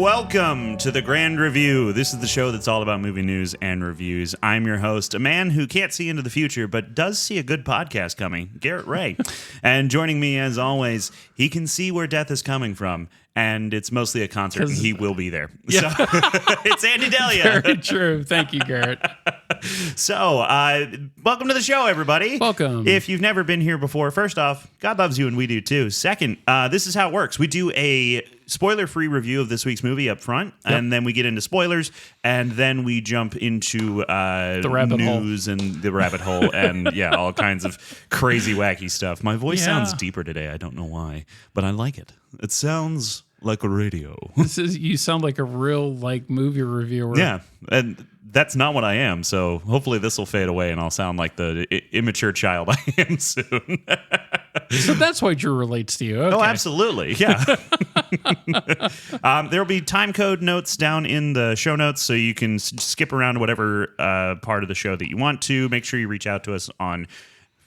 welcome to the Grand Review. This is the show that's all about movie news and reviews. I'm your host, a man who can't see into the future, but does see a good podcast coming, Garrett Ray. And joining me, as always, he can see where death is coming from, and it's mostly a concert, and he will be there. Yeah. So, it's Andy Delia. Very true. Thank you, Garrett. So, welcome to the show, everybody. Welcome. If you've never been here before, first off, God loves you and we do too. Second, this is how it works. We do a spoiler-free review of this week's movie up front, and then we get into spoilers, and then we jump into the rabbit news and the rabbit hole, and yeah, all kinds of crazy, wacky stuff. My voice sounds deeper today. I don't know why, but I like it. It sounds like a radio. You sound like a real movie reviewer. Yeah, and that's not what I am, so hopefully this will fade away and I'll sound like the immature child I am soon. So that's why Drew relates to you. Okay. Oh, absolutely. Yeah. There'll be time code notes down in the show notes, so you can skip around to whatever part of the show that you want to. Make sure you reach out to us on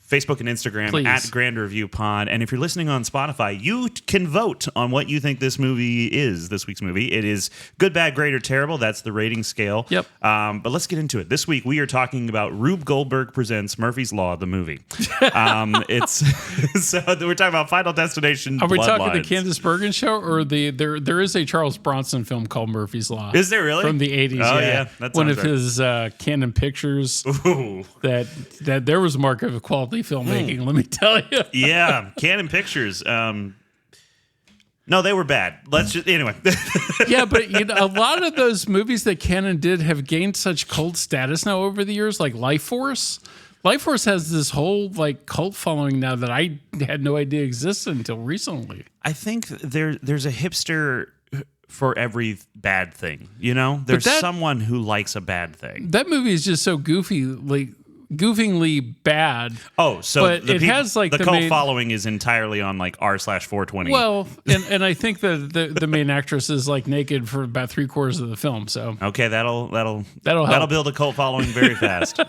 Facebook and Instagram, Please. at Grand Review Pod. And if you're listening on Spotify, you can vote on what you think this movie is, this week's movie. It is good, bad, great, or terrible. That's the rating scale. Yep. But let's get into it. This week, we are talking about Rube Goldberg Presents Murphy's Law, the movie. So we're talking about Final Destination, Are we talking the Bloodlines. Candace Bergen show, or there is a Charles Bronson film called Murphy's Law? Is there really? From the 80s, Oh, yeah. that One sounds of his Canon Pictures. Ooh. That there was a mark of quality filmmaking, let me tell you. Yeah, Canon Pictures. No, they were bad. Let's just anyway. Yeah, but a lot of those movies that Canon did have gained such cult status now over the years, like Life Force. Life Force has this whole cult following now that I had no idea existed until recently. I think there's a hipster for every bad thing. You know, there's someone who likes a bad thing. That movie is just so goofingly bad. Oh, so but it has the cult following is entirely on r/420. Well, and I think that the main actress is naked for about 3/4 of the film. So okay, that'll help. build a cult following very fast.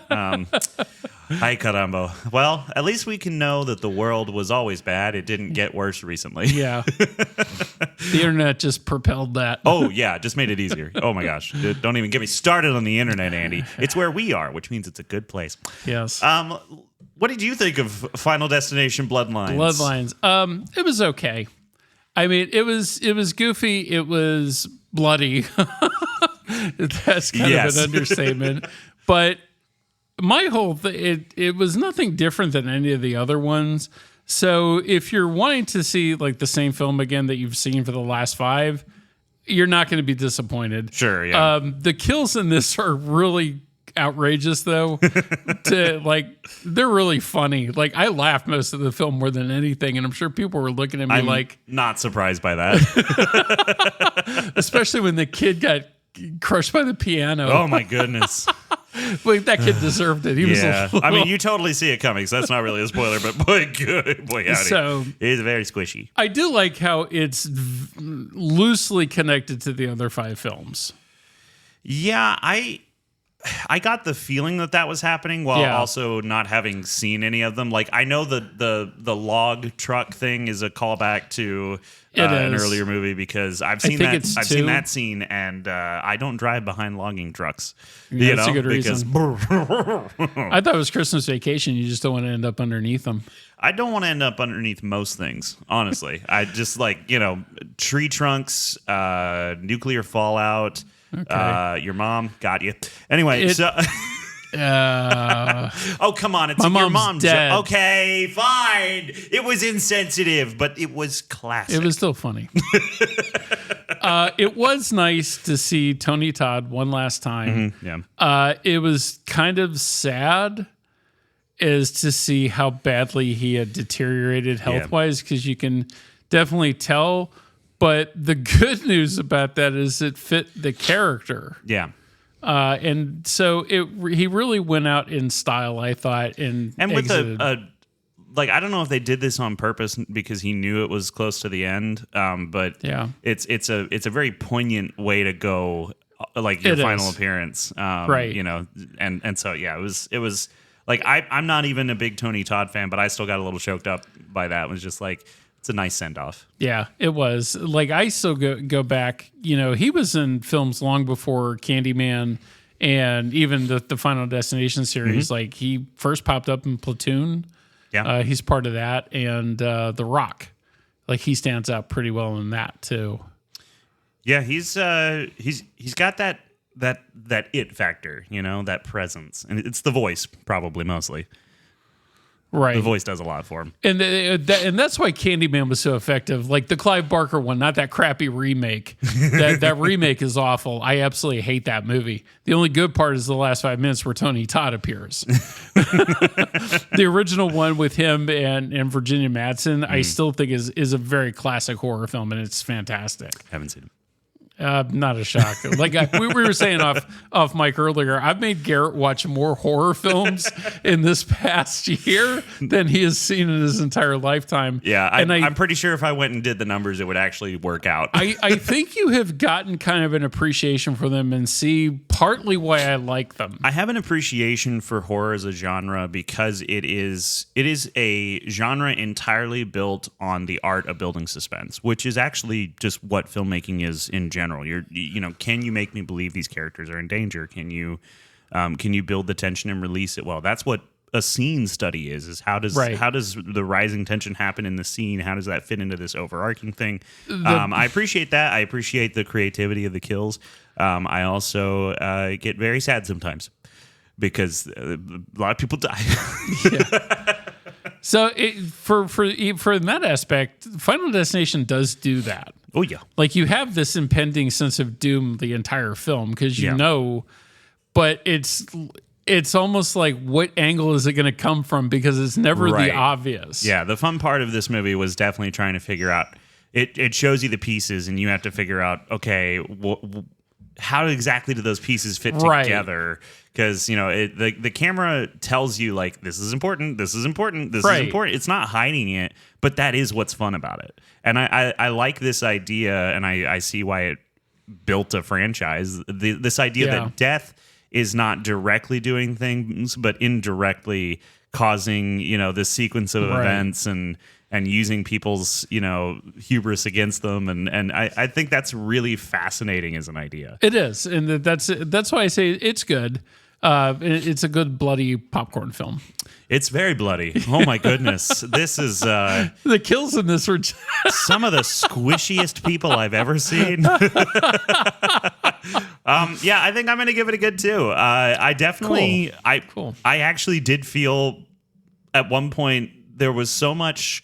Hi, caramba. Well, at least we can know that the world was always bad. It didn't get worse recently. Yeah. The internet just propelled that. Oh, yeah. Just made it easier. Oh, my gosh. Don't even get me started on the internet, Andy. It's where we are, which means it's a good place. Yes. What did you think of Final Destination Bloodlines? Bloodlines. It was okay. I mean, it was goofy. It was bloody. That's kind of an understatement. But my whole thing, it was nothing different than any of the other ones. So if you're wanting to see the same film again that you've seen for the last 5, you're not going to be disappointed. Sure, yeah. The kills in this are really outrageous, though. They're really funny. I laughed most of the film more than anything, and I'm sure people were looking at me I'm not surprised by that. especially when the kid got crushed by the piano. Oh my goodness. That kid deserved it. He was I mean, you totally see it coming, so that's not really a spoiler, but boy howdy. So it is very squishy. I do like how it's loosely connected to the other 5 films. Yeah, I got the feeling that was happening while also not having seen any of them. I know the log truck thing is a callback to an earlier movie because I've seen that scene, and I don't drive behind logging trucks. Yeah, that's a good reason. I thought it was Christmas Vacation. You just don't want to end up underneath them. I don't want to end up underneath most things, honestly. I just tree trunks, nuclear fallout. Okay. Your mom got you. Anyway, oh, come on. It's your mom's dead. Okay, fine. It was insensitive, but it was classic. It was still funny. It was nice to see Tony Todd one last time. Mm-hmm, yeah. It was kind of sad as to see how badly he had deteriorated health-wise, because you can definitely tell. But the good news about that is it fit the character. Yeah. And so he really went out in style, I thought, and with I don't know if they did this on purpose because he knew it was close to the end. But yeah, it's a very poignant way to go, your final appearance. Right. And so yeah, it was I'm not even a big Tony Todd fan, but I still got a little choked up by that. It was just It's a nice send off. Yeah, it was. Like, I still go back. You know, he was in films long before Candyman and even the Final Destination series. Like, he first popped up in Platoon. Yeah, he's part of that, and The Rock. Like, he stands out pretty well in that too. Yeah, he's got that it factor, you know, that presence, and it's the voice probably mostly. Right, the voice does a lot for him, and that's why Candyman was so effective. Like the Clive Barker one, not that crappy remake. that remake is awful. I absolutely hate that movie. The only good part is the last 5 minutes where Tony Todd appears. The original one with him and Virginia Madsen, I still think is a very classic horror film, and it's fantastic. Haven't seen it. Not a shock. Like we were saying off mic earlier, I've made Garrett watch more horror films in this past year than he has seen in his entire lifetime. Yeah, I'm pretty sure if I went and did the numbers, it would actually work out. I think you have gotten kind of an appreciation for them and see partly why I like them. I have an appreciation for horror as a genre because it is a genre entirely built on the art of building suspense, which is actually just what filmmaking is in general. Can you make me believe these characters are in danger? Can you build the tension and release it well? That's what a scene study is how does the rising tension happen in the scene? How does that fit into this overarching thing? I appreciate that. I appreciate the creativity of the kills. I also get very sad sometimes because a lot of people die. Yeah. So for that aspect, Final Destination does do that. Oh yeah, like you have this impending sense of doom the entire film because you know, but it's almost like what angle is it going to come from because it's never the obvious. Yeah, the fun part of this movie was definitely trying to figure out. It shows you the pieces and you have to figure out how exactly do those pieces fit together. Because, the camera tells you, like, this is important, this is important, this is important. It's not hiding it, but that is what's fun about it. And I like this idea, and I see why it built a franchise. This idea that death is not directly doing things, but indirectly causing, this sequence of events and using people's, hubris against them. And I think that's really fascinating as an idea. It is. And that's why I say it's good. It's a good bloody popcorn film. It's very bloody. Oh my goodness. This is the kills in this were some of the squishiest people I've ever seen. I think I'm going to give it a good 2. I definitely cool. I actually did feel at one point there was so much.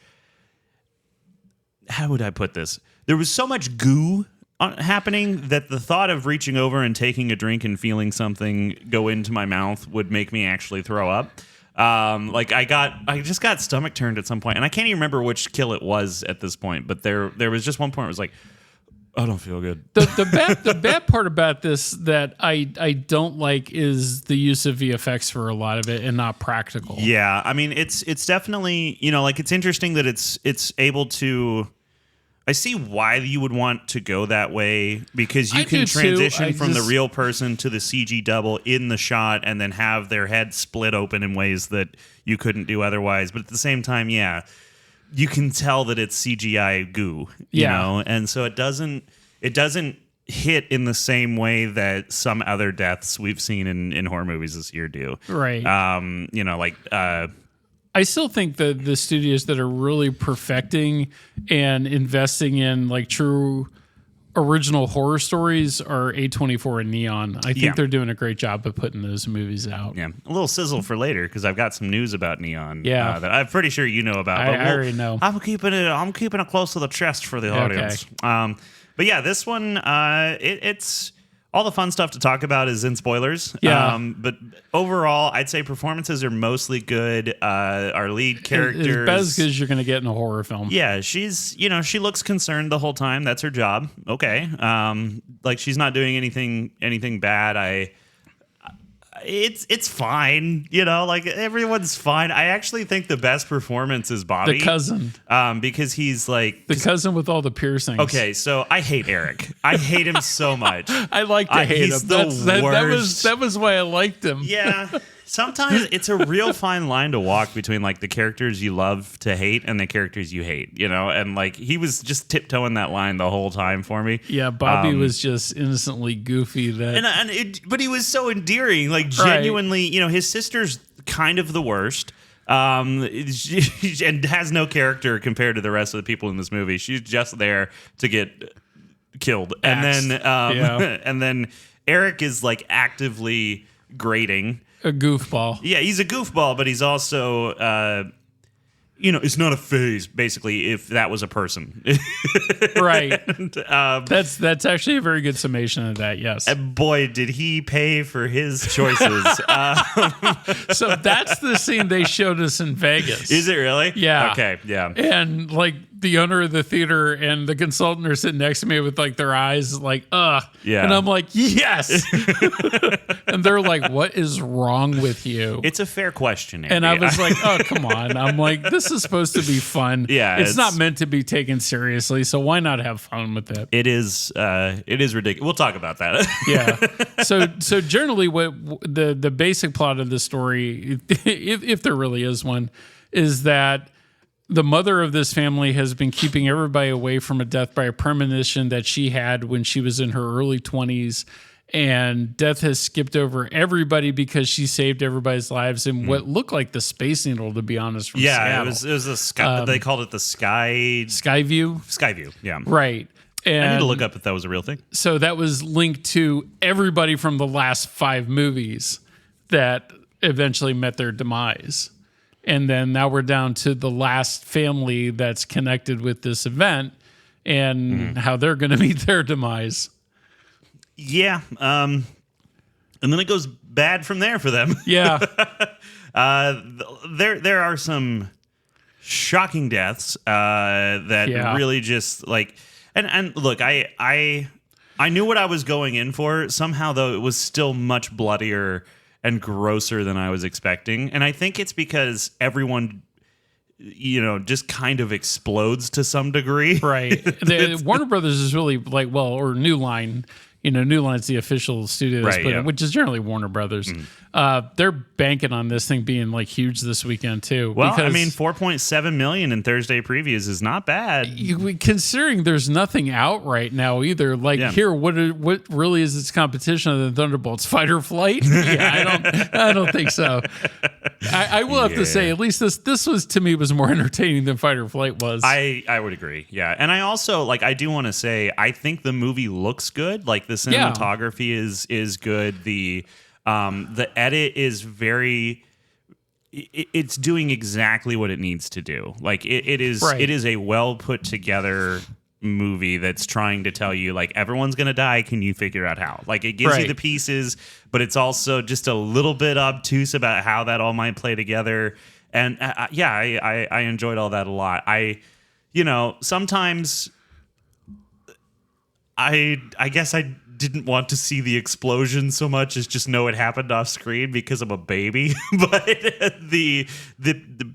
How would I put this? There was so much goo happening that the thought of reaching over and taking a drink and feeling something go into my mouth would make me actually throw up. I just got stomach turned at some point, and I can't even remember which kill it was at this point. But there was just one point where it was like, I don't feel good. The bad part about this that I don't like is the use of VFX for a lot of it and not practical. Yeah, I mean it's definitely it's interesting that it's able to. I see why you would want to go that way because you can transition from the real person to the CG double in the shot and then have their head split open in ways that you couldn't do otherwise. But at the same time, you can tell that it's CGI goo, you know? And so it doesn't hit in the same way that some other deaths we've seen in horror movies this year do. Right. I still think that the studios that are really perfecting and investing in like true original horror stories are A24 and Neon. I think they're doing a great job of putting those movies out. Yeah, a little sizzle for later because I've got some news about Neon. Yeah, that I'm pretty sure you know about. I already know. I'm keeping it close to the chest for the audience. But yeah, this one, it's all the fun stuff to talk about is in spoilers. Yeah. But overall, I'd say performances are mostly good. Our lead character is about as good as you're going to get in a horror film. Yeah, she's, she looks concerned the whole time. That's her job. Okay. She's not doing anything bad. It's fine, everyone's fine. I actually think the best performance is Bobby, the cousin, because he's like the cousin with all the piercings. Okay, so I hate Eric. I hate him so much. I like to hate him. He's the worst. That was why I liked him. Yeah, sometimes it's a real fine line to walk between like the characters you love to hate and the characters you hate, you know? And like he was just tiptoeing that line the whole time for me. Yeah, Bobby was just innocently goofy. But he was so endearing, like genuinely, you know, his sister's kind of the worst. And has no character compared to the rest of the people in this movie. She's just there to get killed. And then and then Eric is like actively grating. A goofball. Yeah, he's a goofball, but he's also you know, it's not a phase, basically, if that was a person. Right. That's actually a very good summation of that, yes. And boy, did he pay for his choices. So that's the scene they showed us in Vegas. Is it really? Yeah. Okay, yeah. And like the owner of the theater and the consultant are sitting next to me with like their eyes like, Yeah. And I'm like, yes. And they're like, what is wrong with you? It's a fair question, Andy. And I was like, oh, come on. I'm like, this is supposed to be fun. Yeah. It's not meant to be taken seriously, so why not have fun with it? It is ridiculous. We'll talk about that. Yeah. So generally what the basic plot of the story, if there really is one, is that the mother of this family has been keeping everybody away from a death by a premonition that she had when she was in her early 20s. And death has skipped over everybody because she saved everybody's lives in what looked like the Space Needle, to be honest. From Seattle. It was a sky. They called it the Skyview. Skyview, yeah. Right. And I need to look up if that was a real thing. So that was linked to everybody from the last 5 movies that eventually met their demise. And then now we're down to the last family that's connected with this event and how they're going to meet their demise. Yeah. And then it goes bad from there for them. Yeah. There are some shocking deaths that really just like and look, I knew what I was going in for. Somehow though it was still much bloodier and grosser than I was expecting. And I think it's because everyone, you know, just kind of explodes to some degree. Right. Warner Brothers is really like, well, or New Line. You know, New Line's the official studio that's put in, which is generally Warner Brothers. They're banking on this thing being like huge this weekend too. Well, I mean, 4.7 million in Thursday previews is not bad. Considering there's nothing out right now either. Like here, what really is its competition other than Thunderbolts? Fight or Flight? Yeah, I don't think so. I will have to say, at least this was to me was more entertaining than Fight or Flight was. I would agree. Yeah, and I also like I do want to say I think the movie looks good. Like the cinematography is good. The edit is very. It's doing exactly what it needs to do. Like it is a well put together movie that's trying to tell you like everyone's gonna die. Can you figure out how? Like it gives you the pieces, but it's also just a little bit obtuse about how that all might play together. And I enjoyed all that a lot. Sometimes I guess I didn't want to see the explosion so much as just know it happened off screen because I'm a baby. But the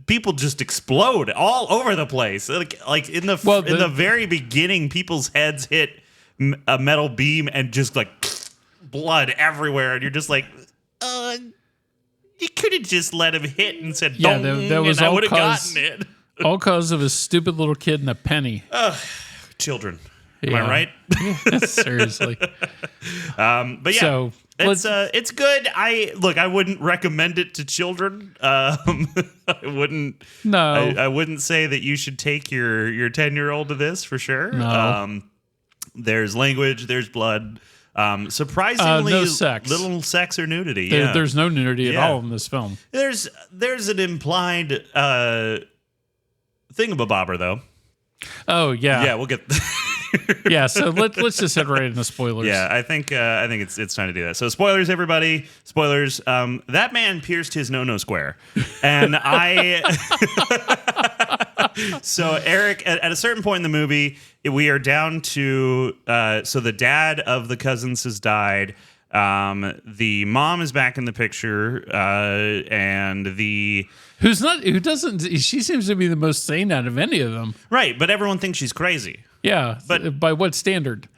people just explode all over the place. Like in the very beginning, people's heads hit a metal beam and just like blood everywhere, and you're just like, you could have just let him hit and said, that was and I would have gotten it. All cause of a stupid little kid and a penny. Children. Am I right? Seriously. But yeah, so, it's good. I wouldn't recommend it to children. I wouldn't. No, I wouldn't say that you should take your 10-year-old to this for sure. No. There's language. There's blood. Surprisingly, no sex. Little sex or nudity. There's no nudity at all in this film. There's an implied thingamabobber though. Oh yeah. Yeah, we'll get. Yeah, so let's just head right into spoilers. Yeah, I think it's time to do that. So spoilers, everybody. Spoilers. That man pierced his no square, and So Eric, at a certain point in the movie, we are down to so the dad of the cousins has died. The mom is back in the picture, and she seems to be the most sane out of any of them. Right, but everyone thinks she's crazy. Yeah, but by what standard?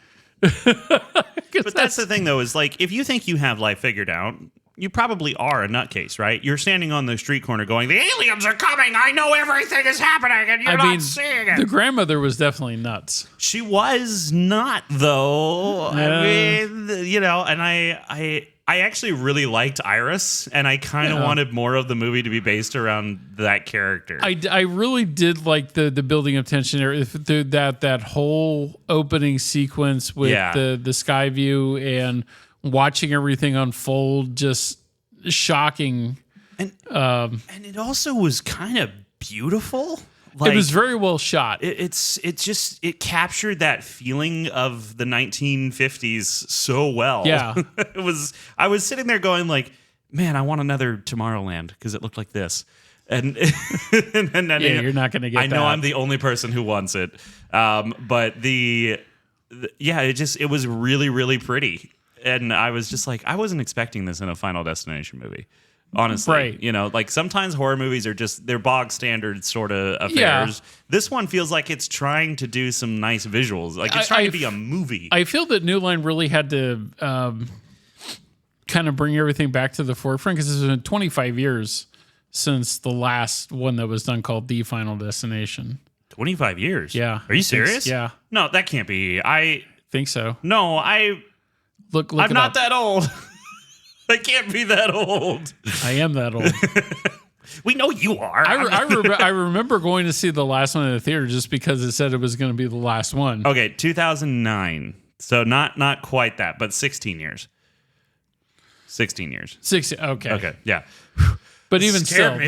But that's the thing, though, is like if you think you have life figured out, you probably are a nutcase, right? You're standing on the street corner going, the aliens are coming. I know everything is happening and you're not seeing it. The grandmother was definitely nuts. She was not, though. I mean, and I actually really liked Iris, and I kind of wanted more of the movie to be based around that character. I really did like the building of tension there. That whole opening sequence with the sky view and watching everything unfold, just shocking. And it also was kind of beautiful. It was very well shot. It captured that feeling of the 1950s so well. Yeah. I was sitting there going like, man, I want another Tomorrowland because it looked like this. And you're not going to get that. I know I'm the only person who wants it. But it was really, really pretty. And I was just like, I wasn't expecting this in a Final Destination movie. Honestly, right. Like sometimes horror movies are just they're bog standard sort of affairs. Yeah. This one feels like it's trying to do some nice visuals. Like it's trying to be a movie. I feel that New Line really had to kind of bring everything back to the forefront because it's been 25 years since the last one that was done called The Final Destination. 25 years? Yeah. Are you serious? Yeah. No, that can't be. I think so. No, Look I'm not that old. I can't be that old. I am that old. We know you are. I remember going to see the last one in the theater just because it said it was going to be the last one. Okay, 2009. So not quite that, but 16 years. 16 years. 16. Okay, yeah. But even still,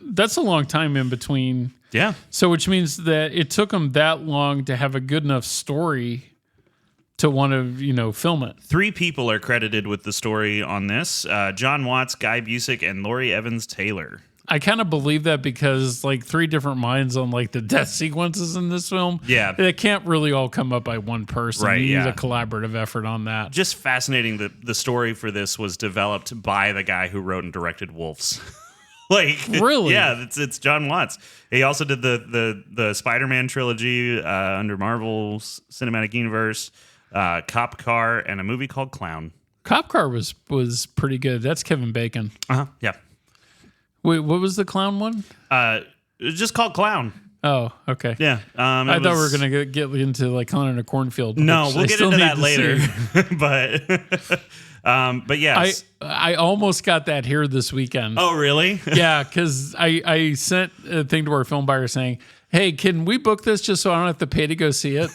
that's a long time in between. Yeah. So which means that it took them that long to have a good enough story to want to, film it. 3 people are credited with the story on this. John Watts, Guy Busick, and Laurie Evans Taylor. I kind of believe that because 3 different minds on the death sequences in this film. Yeah. It can't really all come up by one person. Right, you need a collaborative effort on that. Just fascinating that the story for this was developed by the guy who wrote and directed Wolves. Really? Yeah, it's John Watts. He also did the Spider-Man trilogy under Marvel's Cinematic Universe. Cop Car, and a movie called Clown. Cop Car was pretty good. That's Kevin Bacon. Yeah. Wait, what was the clown one? It was just called Clown. Oh, okay. Yeah. I thought we were going to get into Clown in a Cornfield. No, we'll get into that later. But yes. I almost got that here this weekend. Oh, really? Yeah, because I sent a thing to our film buyer saying, hey, can we book this just so I don't have to pay to go see it?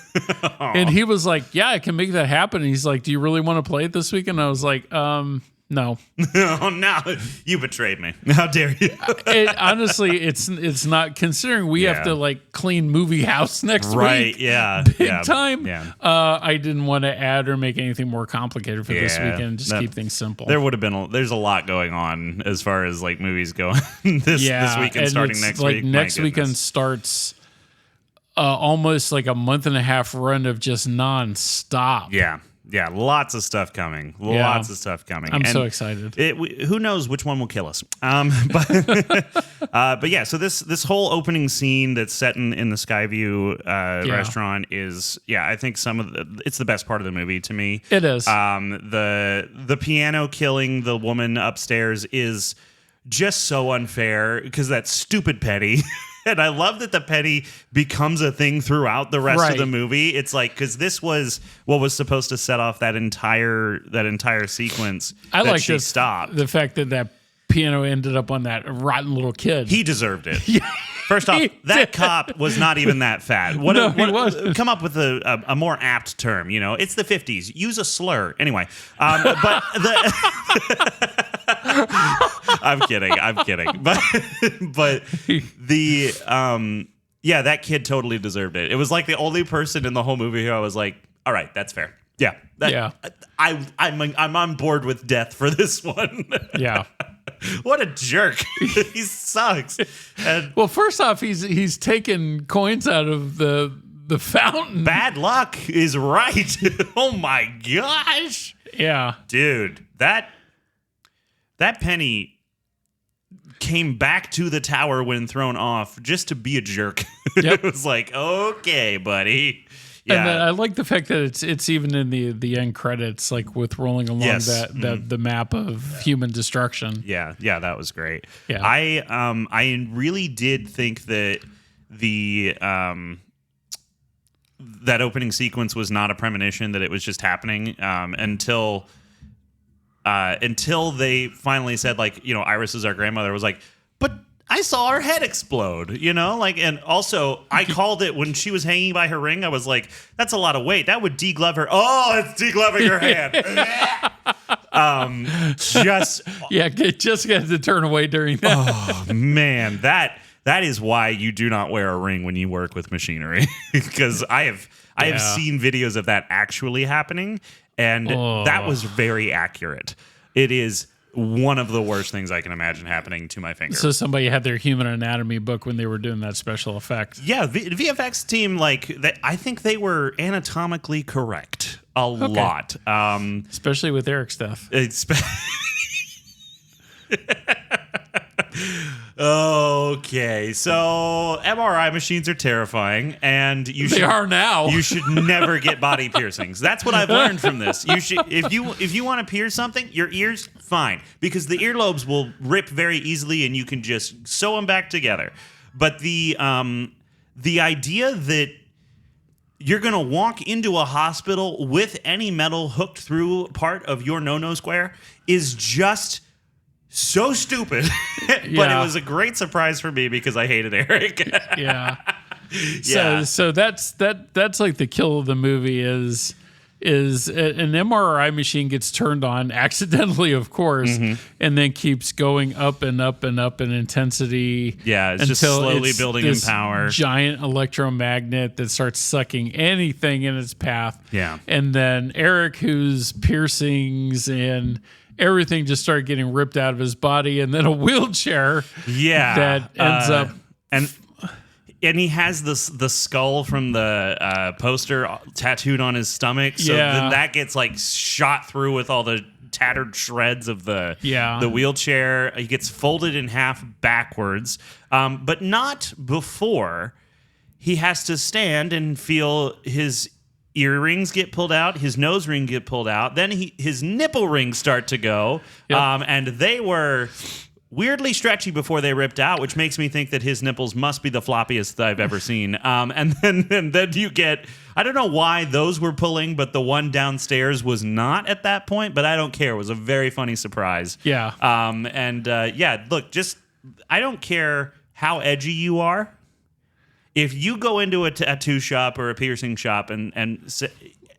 And he was like, yeah, I can make that happen. And he's like, do you really want to play it this weekend? And I was like, no. Oh, no. You betrayed me. How dare you? Honestly, it's not, considering we have to clean Movie House next week. Right, yeah. Big time. Yeah. I didn't want to add or make anything more complicated for this weekend. Just keep things simple. There would have been, there's a lot going on as far as movies go this weekend starting next week. Next weekend starts almost a month and a half run of just nonstop. Yeah, lots of stuff coming. Lots of stuff coming. I'm so excited. Who knows which one will kill us? But yeah, so this whole opening scene that's set in the Skyview restaurant is, I think it's the best part of the movie to me. It is. The piano killing the woman upstairs is just so unfair because that's stupid Petty. And I love that the penny becomes a thing throughout the rest of the movie. It's because this was what was supposed to set off that entire sequence. I like she stopped. The fact that piano ended up on that rotten little kid. He deserved it. First off, that cop was not even that fat. He wasn't. Come up with a more apt term. It's the 50s. Use a slur. Anyway, but I'm kidding. But that kid totally deserved it. It was the only person in the whole movie who I was like, all right, that's fair. Yeah. I'm on board with death for this one. Yeah. What a jerk. He sucks. And well, first off, he's taking coins out of the fountain. Bad luck is right. Oh my gosh. Yeah. Dude, that penny came back to the tower when thrown off just to be a jerk. Yep. It was okay, buddy. Yeah. And then I like the fact that it's even in the end credits, like with rolling along the map of human destruction. Yeah, that was great. Yeah. I really did think that that opening sequence was not a premonition, that it was just happening until they finally said, like, Iris is our grandmother. Was like, but I saw her head explode, and also I called it when she was hanging by her ring. I was like, that's a lot of weight. That would deglove her. Oh, it's degloving her hand. Just got to turn away during that. Oh man, that is why you do not wear a ring when you work with machinery, because I have seen videos of that actually happening, and that was very accurate. It is one of the worst things I can imagine happening to my finger. So somebody had their human anatomy book when they were doing that special effect. Yeah, VFX team, I think they were anatomically correct a lot. Especially with Eric stuff. Okay, so MRI machines are terrifying, and they are now. You should never get body piercings. That's what I've learned from this. You should, if you want to pierce something, your ears, fine, because the earlobes will rip very easily, and you can just sew them back together. But the idea that you're going to walk into a hospital with any metal hooked through part of your no-no square is just so stupid. But it was a great surprise for me because I hated Eric. Yeah. So that's like the kill of the movie is an MRI machine gets turned on accidentally, of course, and then keeps going up and up and up in intensity. Yeah, it's just slowly building in power. Giant electromagnet that starts sucking anything in its path. Yeah. And then Eric, whose piercings and everything just started getting ripped out of his body, and then a wheelchair that ends up... And he has the skull from the poster tattooed on his stomach. So then that gets shot through with all the tattered shreds of the wheelchair. He gets folded in half backwards, but not before he has to stand and feel his earrings get pulled out, his nose ring get pulled out. Then his nipple rings start to go, and they were weirdly stretchy before they ripped out, which makes me think that his nipples must be the floppiest I've ever seen. And then you get, I don't know why those were pulling, but the one downstairs was not at that point, but I don't care. It was a very funny surprise. Yeah. Look, I don't care how edgy you are. If you go into a tattoo shop or a piercing shop and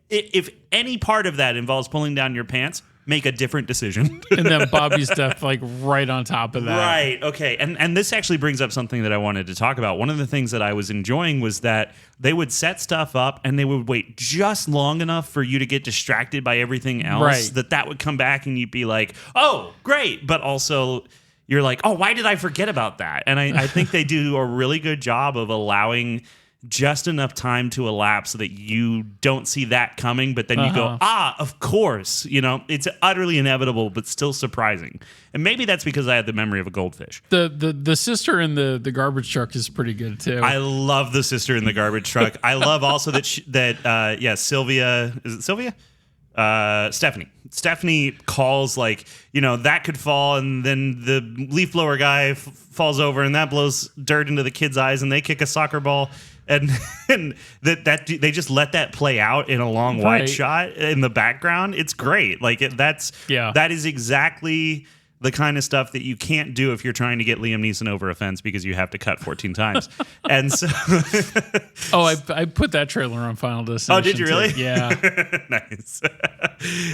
if any part of that involves pulling down your pants, make a different decision. And then Bobby's death, right on top of that. Right. Okay. And this actually brings up something that I wanted to talk about. One of the things that I was enjoying was that they would set stuff up and they would wait just long enough for you to get distracted by everything else that would come back and you'd be like, oh, great. But also you're like, oh, why did I forget about that? And I think they do a really good job of allowing just enough time to elapse so that you don't see that coming, but then you go, of course. It's utterly inevitable, but still surprising. And maybe that's because I had the memory of a goldfish. The sister in the garbage truck is pretty good too. I love the sister in the garbage truck. I love also that Sylvia, is it Sylvia? Stephanie calls that could fall, and then the leaf blower guy falls over, and that blows dirt into the kid's eyes, and they kick a soccer ball, and that they just let that play out in a long wide shot in the background. It's great. That is exactly the kind of stuff that you can't do if you're trying to get Liam Neeson over a fence because you have to cut 14 times. And so I put that trailer on Final Destination. Oh, did you really? Too. Yeah. Nice.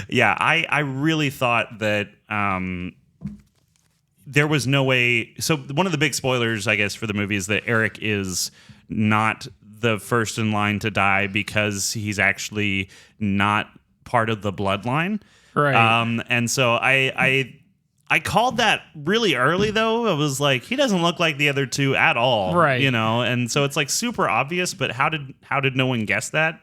Yeah, I really thought that there was no way. So one of the big spoilers, I guess, for the movie is that Eric is not the first in line to die because he's actually not part of the bloodline. Right. And so I called that really early, though. I was like, he doesn't look like the other two at all. Right. And so it's super obvious, but how did no one guess that?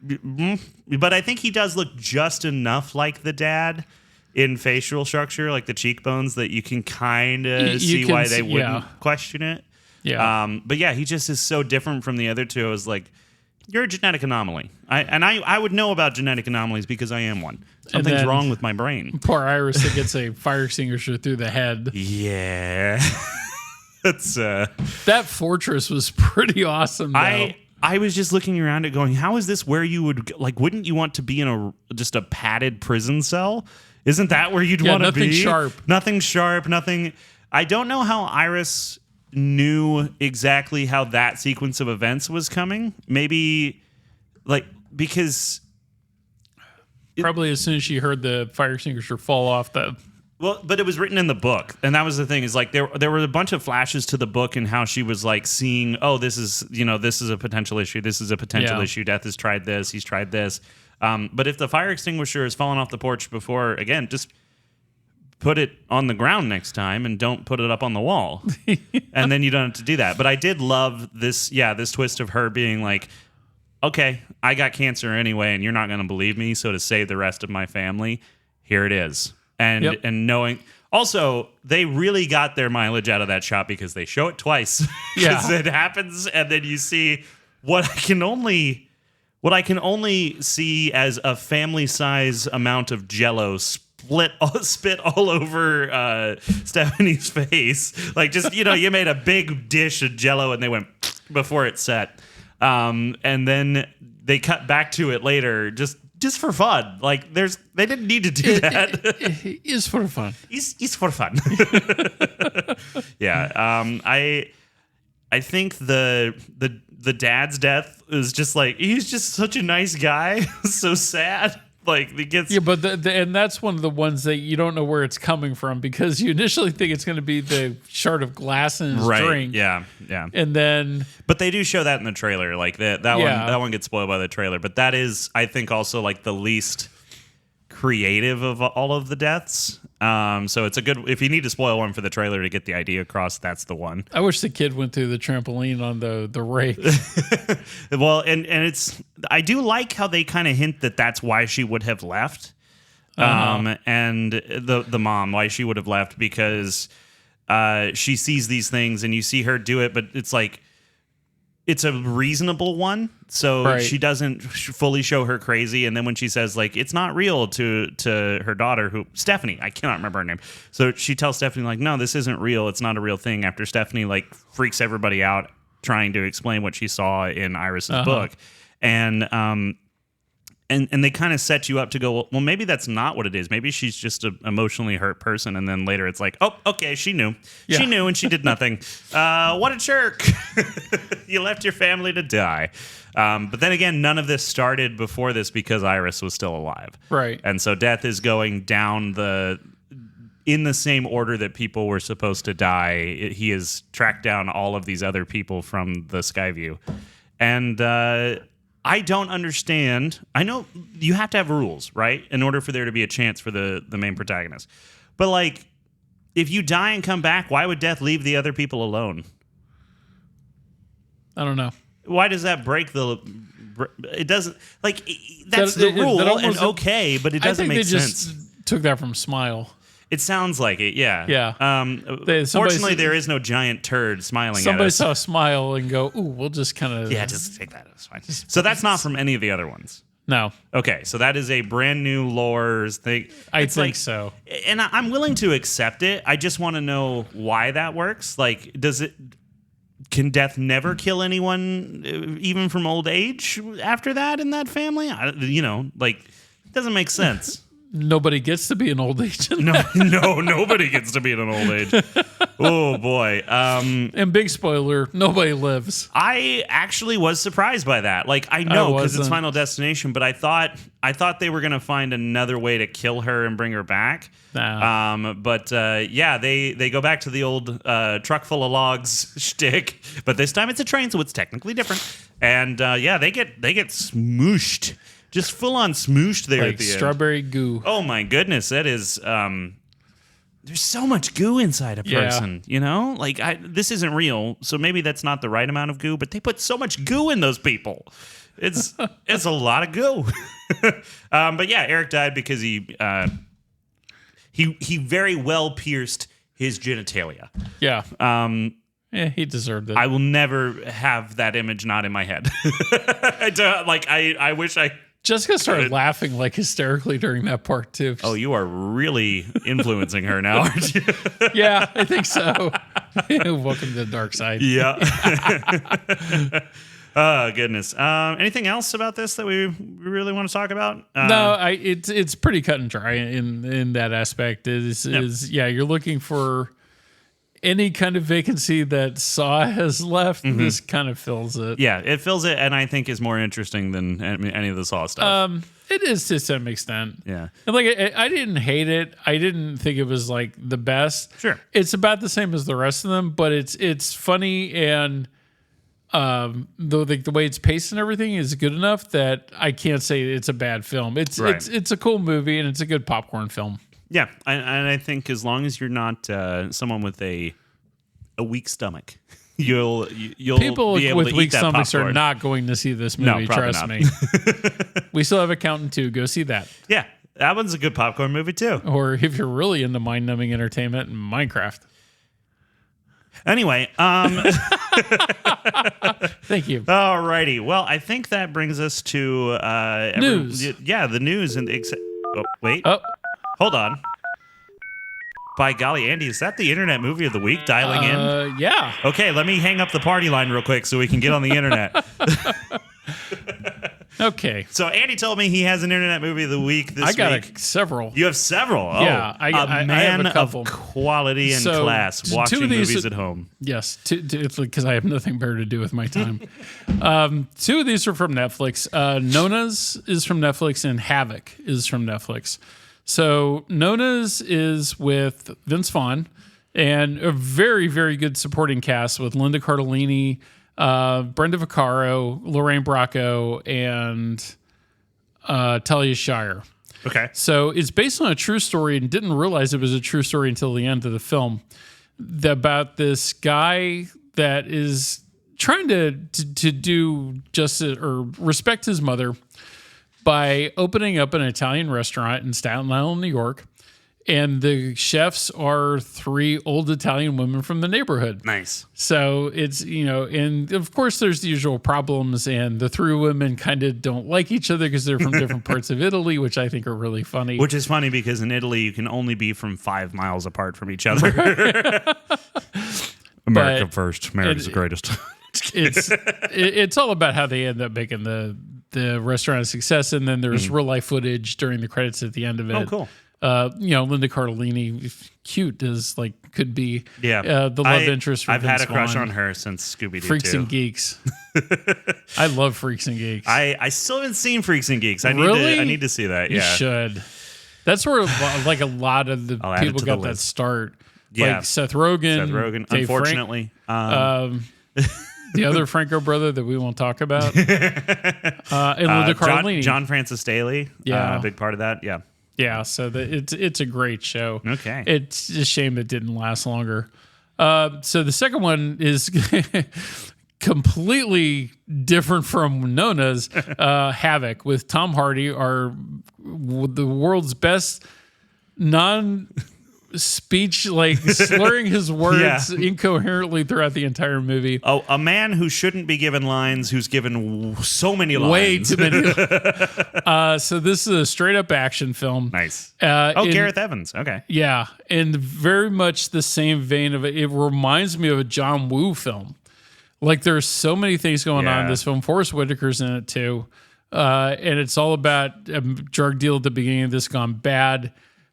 But I think he does look just enough like the dad in facial structure, like the cheekbones, that you can kind of see why they wouldn't question it. Yeah. But yeah, he just is so different from the other two. I was like, you're a genetic anomaly. I would know about genetic anomalies because I am one. Something's wrong with my brain. Poor Iris that gets a fire extinguisher through the head. Yeah. That's that fortress was pretty awesome, though. I was just looking around it going, how is this where you would, like, wouldn't you want to be in just a padded prison cell? Isn't that where you'd want to be? Nothing sharp, nothing. I don't know how Iris knew exactly how that sequence of events was coming. Maybe, like, because... Probably as soon as she heard the fire extinguisher fall off the... Well, but it was written in the book, and that was the thing. Is like there were a bunch of flashes to the book and how she was like seeing, oh, this is a potential issue. This is a potential issue. Death has tried this. He's tried this. But if the fire extinguisher has fallen off the porch before, again, just put it on the ground next time and don't put it up on the wall, and then you don't have to do that. But I did love this. Yeah, this twist of her being like, okay, I got cancer anyway, and you're not going to believe me. So to save the rest of my family, here it is. And knowing also they really got their mileage out of that shot because they show it twice. Because it happens, and then you see what I can only see as a family size amount of Jell-O spit all over Stephanie's face. Like just you made a big dish of Jell-O and they went before it set, and then they cut back to it later just for fun. Like they didn't need to do that. It is for fun. It's for fun. Yeah. I think the dad's death is just like, he's just such a nice guy. So sad. Like he gets but and that's one of the ones that you don't know where it's coming from because you initially think it's going to be the shard of glass in his drink. Yeah. And then, but they do show that in the trailer. Like that one gets spoiled by the trailer. But that is, I think, also like the least creative of all of the deaths. So it's a good, if you need to spoil one for the trailer to get the idea across, that's the one. I wish the kid went through the trampoline on the rake. Well, and it's, I do like how they kind of hint that that's why she would have left. And the mom, why she would have left, because she sees these things and you see her do it, but it's like, it's a reasonable one, so she doesn't fully show her crazy. And then when she says like it's not real to her daughter, who Stephanie, I cannot remember her name, so she tells Stephanie like, no, this isn't real. It's not a real thing. After Stephanie like freaks everybody out trying to explain what she saw in Iris's book, and they kind of set you up to go, well, maybe that's not what it is. Maybe she's just an emotionally hurt person. And then later it's like, oh, okay, she knew. Yeah. She knew and she did nothing. What a jerk. You left your family to die. But then again, none of this started before this because Iris was still alive. Right. And so death is going down in the same order that people were supposed to die. He has tracked down all of these other people from the Skyview. And I don't understand. I know you have to have rules, right? In order for there to be a chance for the main protagonist. But like, if you die and come back, why would death leave the other people alone? I don't know. Why does that break it doesn't, like, that's the rule and okay, but it doesn't make sense. Just took that from Smile. It sounds like it, yeah. Yeah. Fortunately, there is no giant turd smiling at us. Somebody saw Smile and go, ooh, we'll just kind of... Yeah, just take that. It's fine. So that's not from any of the other ones? No. Okay, so that is a brand new lore thing. I think so. And I'm willing to accept it. I just want to know why that works. Like, can death never kill anyone, even from old age, after that in that family? It doesn't make sense. Nobody gets to be an old age. No, nobody gets to be in an old age. Oh boy! And big spoiler, nobody lives. I actually was surprised by that. Like I know because it's Final Destination, but I thought they were gonna find another way to kill her and bring her back. Nah. They go back to the old truck full of logs shtick, but this time it's a train, so it's technically different. And they get smooshed. Just full on smooshed there like at the strawberry end. Goo. Oh my goodness, that is. There's so much goo inside a person, Like this isn't real, so maybe that's not the right amount of goo. But they put so much goo in those people. It's a lot of goo. But yeah, Eric died because he very well pierced his genitalia. Yeah. Yeah, he deserved it. I will never have that image not in my head. I wish I. Jessica started laughing like hysterically during that part too. Oh, you are really influencing her now, aren't you? Yeah, I think so. Welcome to the dark side. Yeah. Oh, goodness. Anything else about this that we really want to talk about? No, it's pretty cut and dry in that aspect. You're looking for any kind of vacancy that Saw has left. This kind of fills it. Yeah, it fills it, and I think is more interesting than any of the Saw stuff. It is to some extent. Yeah. And I didn't hate it. I didn't think it was like the best. Sure. It's about the same as the rest of them, but it's funny, and the way it's paced and everything is good enough that I can't say it's a bad film. It's a cool movie, and it's a good popcorn film. Yeah, and I think as long as you're not someone with a weak stomach, you'll people be able with to weak eat that stomachs popcorn. are not going to see this movie. No, trust not. me. We still have Accountant 2. Go see that. Yeah, that one's a good popcorn movie too. Or if you're really into mind-numbing entertainment, Minecraft. Anyway, thank you. Alrighty. Well, I think that brings us to news. The news and wait. Oh. Hold on. By golly, Andy, is that the Internet Movie of the Week dialing in? Yeah. Okay, let me hang up the party line real quick so we can get on the internet. Okay. So Andy told me he has an Internet Movie of the Week this week. I got several. You have several? Oh, Yeah, I man have a couple. of quality and So, class two watching of these- movies at home. Yes, because I have nothing better to do with my time. Two of these are from Netflix. Nona's is from Netflix, and Havoc is from Netflix. So Nona's is with Vince Vaughn and a very, very good supporting cast with Linda Cardellini, Brenda Vaccaro, Lorraine Bracco, and Talia Shire. Okay. So it's based on a true story, and didn't realize it was a true story until the end of the film, about this guy that is trying to do justice or respect his mother by opening up an Italian restaurant in Staten Island, New York. And the chefs are three old Italian women from the neighborhood. Nice. So it's, and of course there's the usual problems, and the three women kind of don't like each other because they're from different parts of Italy, which I think are really funny. Which is funny because in Italy, you can only be from 5 miles apart from each other. America first. America's the greatest. It's all about how they end up making the restaurant a success, and then there's real life footage during the credits at the end of it. Oh, cool. Linda Cardellini, cute as could be. Yeah, the love interest for I've Vince had a crush Vaughn. on her since Scooby-Doo. Freaks and Geeks. I love Freaks and Geeks. I still haven't seen Freaks and Geeks. I need to see that. You Yeah, should. That's where a lot of the people got that start. Yeah, like Seth Rogen. Dave unfortunately. The other Franco brother that we won't talk about. And Linda Cardellini. John Francis Daley. Yeah. A big part of that. Yeah. Yeah, so it's a great show. Okay. It's a shame it didn't last longer. So the second one is completely different from Nona's, Havoc, with Tom Hardy, the world's best non-speech, slurring his words incoherently throughout the entire movie. Oh, a man who shouldn't be given lines, who's given so many lines. Way too many. So this is a straight-up action film. Nice. Gareth Evans. Okay. Yeah, and very much the same vein of it. It reminds me of a John Woo film. There's so many things going on in this film. Forrest Whitaker's in it too. And it's all about a drug deal at the beginning of this gone bad.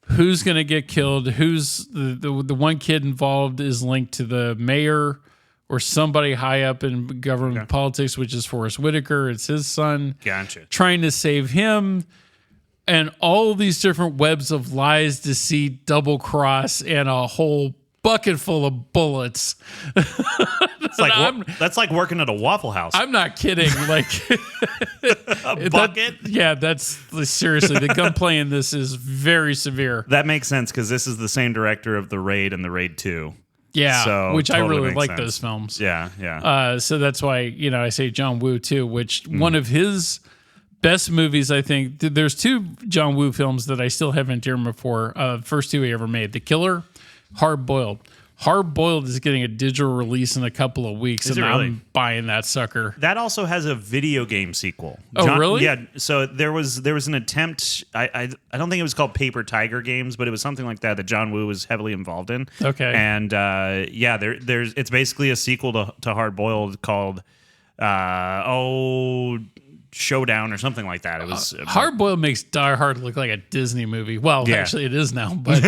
Who's going to get killed? Who's the one kid involved is linked to the mayor or somebody high up in government politics, which is Forrest Whitaker. It's his son. Gotcha. Trying to save him. And all of these different webs of lies, deceit, double cross, and a whole bucket full of bullets. That's like working at a Waffle House. I'm not kidding. A bucket? That's seriously, the gunplay in this is very severe. That makes sense because this is the same director of The Raid and The Raid 2. Yeah, so which totally I really makes like sense. those films. Yeah. So that's why, I say John Woo too, which one of his best movies, I think. There's two John Woo films that I still have endearment for. First two he ever made, The Killer, Hard Boiled. Hard Boiled is getting a digital release in a couple of weeks, and really? I'm buying that sucker. That also has a video game sequel. Oh, really? Yeah. So there was an attempt. I don't think it was called Paper Tiger Games, but it was something like that John Woo was heavily involved in. Okay. And it's basically a sequel to Hard Boiled called Showdown or something like that. It was Hard Boiled makes Die Hard look like a Disney movie. Well, actually, it is now, but.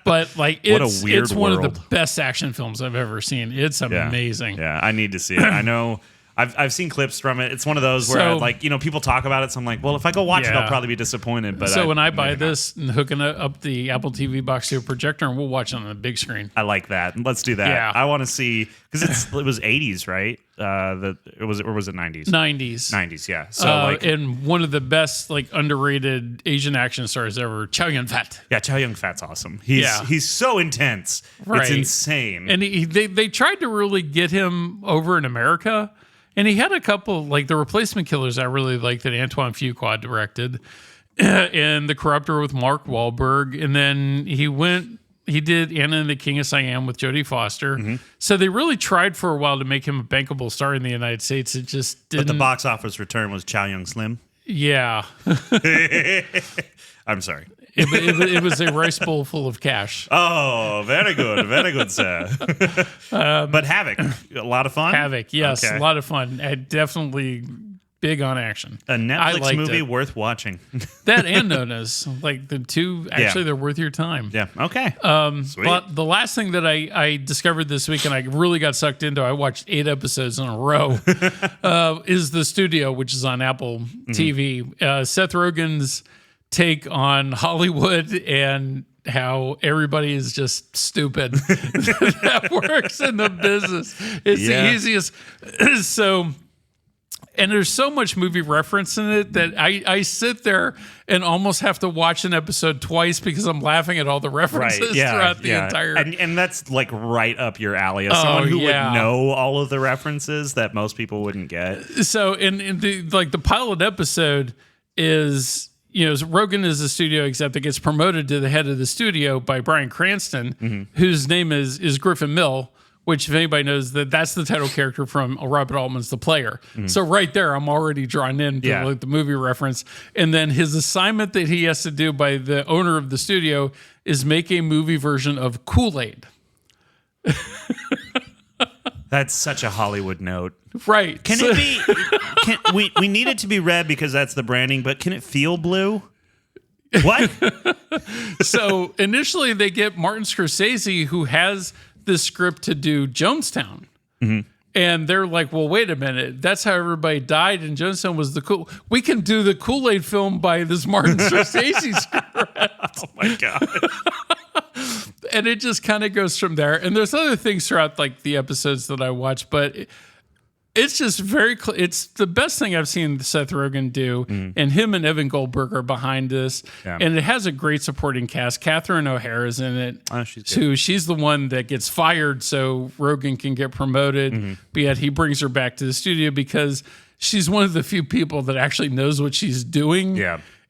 But like it's one of the best action films I've ever seen. It's amazing. Yeah, I need to see it. I know I've seen clips from it. It's one of those where people talk about it, so I'm like, well, if I go watch it, I'll probably be disappointed. But when I buy this and hooking up the Apple TV box to a projector, and we'll watch it on the big screen. I like that. Let's do that. Yeah. I want to see because it was 80s, right? Or was it 90s? 90s, yeah. So and one of the best underrated Asian action stars ever, Chow Yun-fat. Yeah, Chow Yun-fat's awesome. He's so intense. Right. It's insane. And they tried to really get him over in America. And he had a couple, like The Replacement Killers, I really liked that Antoine Fuqua directed, and The Corruptor with Mark Wahlberg. And then he did Anna and the King of Siam with Jodie Foster. Mm-hmm. So they really tried for a while to make him a bankable star in the United States. It just didn't. But the box office return was Chow Yun Slim. Yeah. I'm sorry. It was a rice bowl full of cash. Oh, very good, sir. But Havoc, a lot of fun? Havoc, yes, okay. A lot of fun. Definitely big on action. A Netflix movie worth watching. That and Nona's, the two, actually, they're worth your time. Yeah, okay. Sweet. But the last thing that I discovered this week, and I really got sucked into, I watched 8 episodes in a row, is The Studio, which is on Apple TV. Seth Rogen's take on Hollywood and how everybody is just stupid that works in the business. It's the easiest. And there's so much movie reference in it that I sit there and almost have to watch an episode twice because I'm laughing at all the references throughout the entire. And that's right up your alley as someone who would know all of the references that most people wouldn't get. So in the pilot episode is. Rogen is a studio exec that gets promoted to the head of the studio by Bryan Cranston, whose name is Griffin Mill, which if anybody knows that's the title character from Robert Altman's The Player. So right there, I'm already drawn in to the movie reference. And then his assignment that he has to do by the owner of the studio is make a movie version of Kool-Aid. That's such a Hollywood note. Right. Can it be... we need it to be red because that's the branding, but can it feel blue? What? So initially they get Martin Scorsese, who has the script to do Jonestown. Mm-hmm. And they're like, well, wait a minute. That's how everybody died, and Jonestown was we can do the Kool-Aid film by this Martin Scorsese script. Oh, my God. And it just kind of goes from there. And there's other things throughout the episodes that I watch, but it's just very it's the best thing I've seen Seth Rogen do, and him and Evan Goldberg are behind this. Yeah. And it has a great supporting cast. Catherine O'Hara's in it. Oh, she's good. She's the one that gets fired so Rogen can get promoted, but yet he brings her back to the studio because she's one of the few people that actually knows what she's doing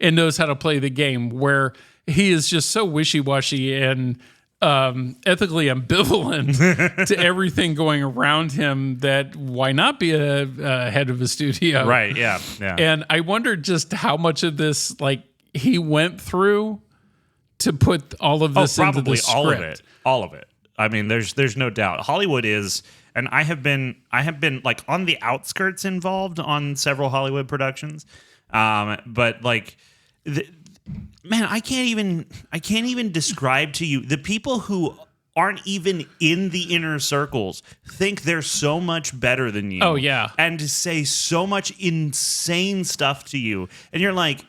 and knows how to play the game, where he is just so wishy-washy and ethically ambivalent to everything going around him that why not be a head of a studio? Right, yeah. And I wondered just how much of this he went through to put all of this into the script. All of it. I mean, there's no doubt. Hollywood is, and I have been on the outskirts involved on several Hollywood productions, but man, I can't even describe to you the people who aren't even in the inner circles think they're so much better than you. Oh yeah, and say so much insane stuff to you, and you're like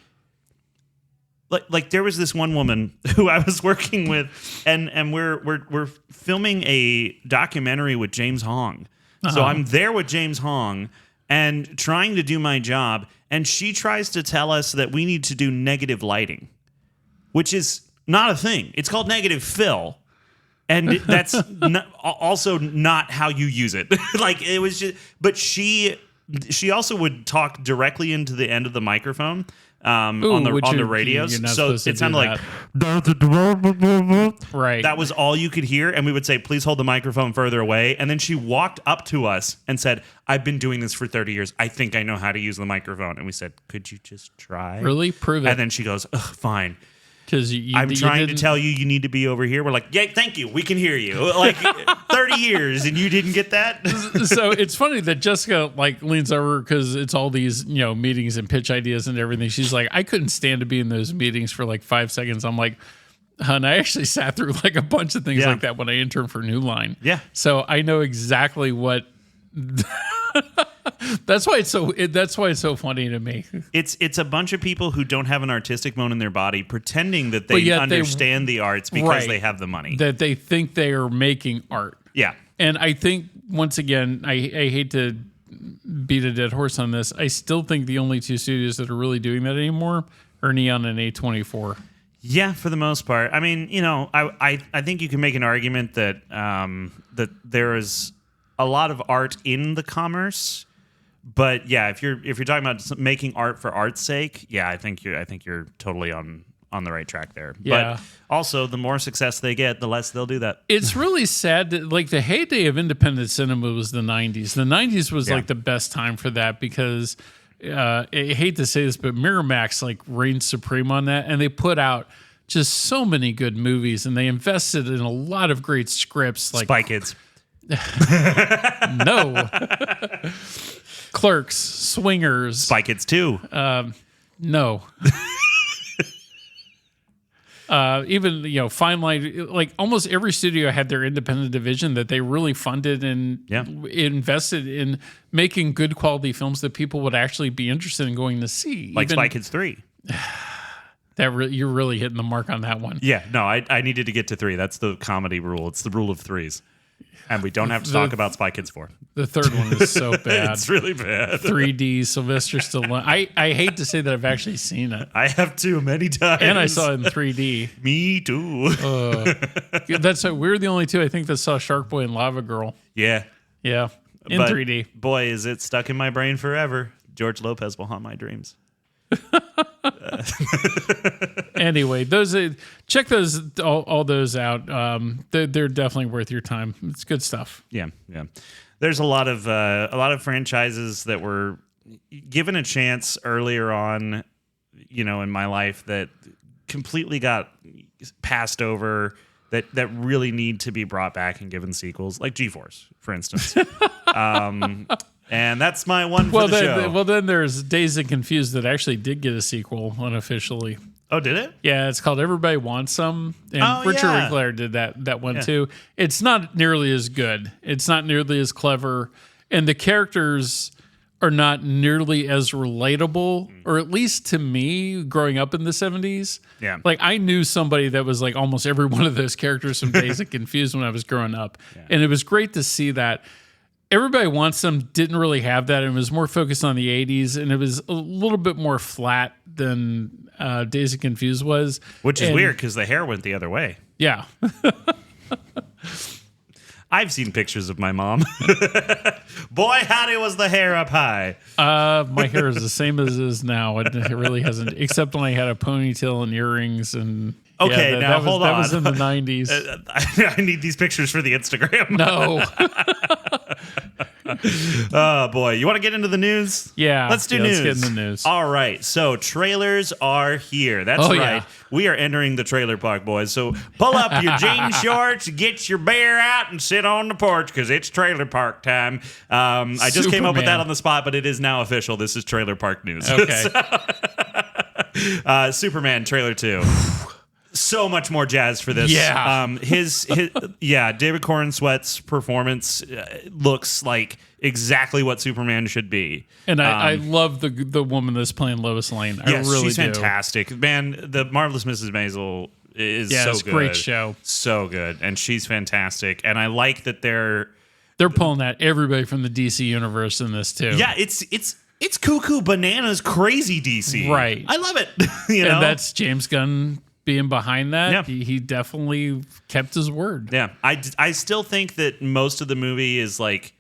there was this one woman who I was working with, and we're filming a documentary with James Hong, so I'm there with James Hong and trying to do my job. And she tries to tell us that we need to do negative lighting, which is not a thing. It's called negative fill. And that's also not how you use it. It was just, but she she also would talk directly into the end of the microphone on the radios. So it sounded like right. That was all you could hear. And we would say, please hold the microphone further away. And then she walked up to us and said, I've been doing this for 30 years. I think I know how to use the microphone. And we said, could you just try? Really? Prove it. And then she goes, fine. Because I'm trying to tell you need to be over here. We're like, yeah, thank you. We can hear you. Like 30 years and you didn't get that? So it's funny that Jessica like leans over because it's all these, meetings and pitch ideas and everything. She's like, I couldn't stand to be in those meetings for like 5 seconds. I'm like, hun, I actually sat through like a bunch of things like that when I interned for New Line. Yeah. So I know exactly what... That's why it's so funny to me. It's a bunch of people who don't have an artistic bone in their body pretending that they understand the arts because they have the money. That they think they are making art. Yeah. And I think, once again, I hate to beat a dead horse on this. I still think the only two studios that are really doing that anymore are Neon and A24. Yeah, for the most part. I mean, I think you can make an argument that that there is a lot of art in the commerce. But yeah, if you're talking about making art for art's sake, yeah, I think you're totally on the right track there. Yeah. But also, the more success they get, the less they'll do that. It's really sad that like the heyday of independent cinema was the 90s. The 90s was like the best time for that because I hate to say this, but Miramax like reigned supreme on that, and they put out just so many good movies, and they invested in a lot of great scripts. Like Spy Kids. No. Clerks, Swingers. Spy Kids 2. No. Even, Fine Line, like almost every studio had their independent division that they really funded and invested in making good quality films that people would actually be interested in going to see. Like Spy Kids 3. You're really hitting the mark on that one. Yeah, no, I needed to get to 3. That's the comedy rule. It's the rule of threes. And we don't have to talk about Spy Kids 4. The third one is so bad. It's really bad. 3D, Sylvester Stallone. I hate to say that I've actually seen it. I have too many times. And I saw it in 3D. Me too. We're the only two I think that saw Shark Boy and Lava Girl. Yeah. Yeah. In 3D. Boy, is it stuck in my brain forever. George Lopez will haunt my dreams. Anyway, check those all those out. They're definitely worth your time. It's good stuff. Yeah. There's a lot of franchises that were given a chance earlier on, in my life that completely got passed over. That really need to be brought back and given sequels, like G-Force, for instance. And that's my one for the show. Well, then there's Dazed and Confused that actually did get a sequel unofficially. Oh, did it? Yeah, it's called Everybody Wants Some. And Richard Linklater did that one too. It's not nearly as good. It's not nearly as clever. And the characters are not nearly as relatable, or at least to me, growing up in the 70s. Yeah. Like, I knew somebody that was like almost every one of those characters from Dazed and Confused when I was growing up. Yeah. And it was great to see that. Everybody Wants Some didn't really have that. It was more focused on the 80s, and it was a little bit more flat than Dazed and Confused was. Which is weird, because the hair went the other way. Yeah. I've seen pictures of my mom. Boy, howdy was the hair up high. My hair is the same as it is now. It really hasn't, except when I had a ponytail and earrings and... Okay, hold on. That was in the 90s. I need these pictures for the Instagram. No. Oh, boy. You want to get into the news? Yeah. Let's do news. Let's get in the news. All right. So, trailers are here. That's right. Yeah. We are entering the trailer park, boys. So, pull up your jean shorts, get your bear out, and sit on the porch, because it's trailer park time. I just came up with that on the spot, but it is now official. This is trailer park news. Okay. Superman trailer 2. So much more jazz for this. Yeah. David Corenswet's performance looks like exactly what Superman should be. And I love the woman that's playing Lois Lane. She's fantastic. Man, the Marvelous Mrs. Maisel is so good. Great show. So good. And she's fantastic. And I like that they're pulling out everybody from the DC universe in this too. Yeah, it's cuckoo bananas crazy DC. Right. I love it. And that's James Gunn being behind that. Yeah. He definitely kept his word. Yeah. I still think that most of the movie is like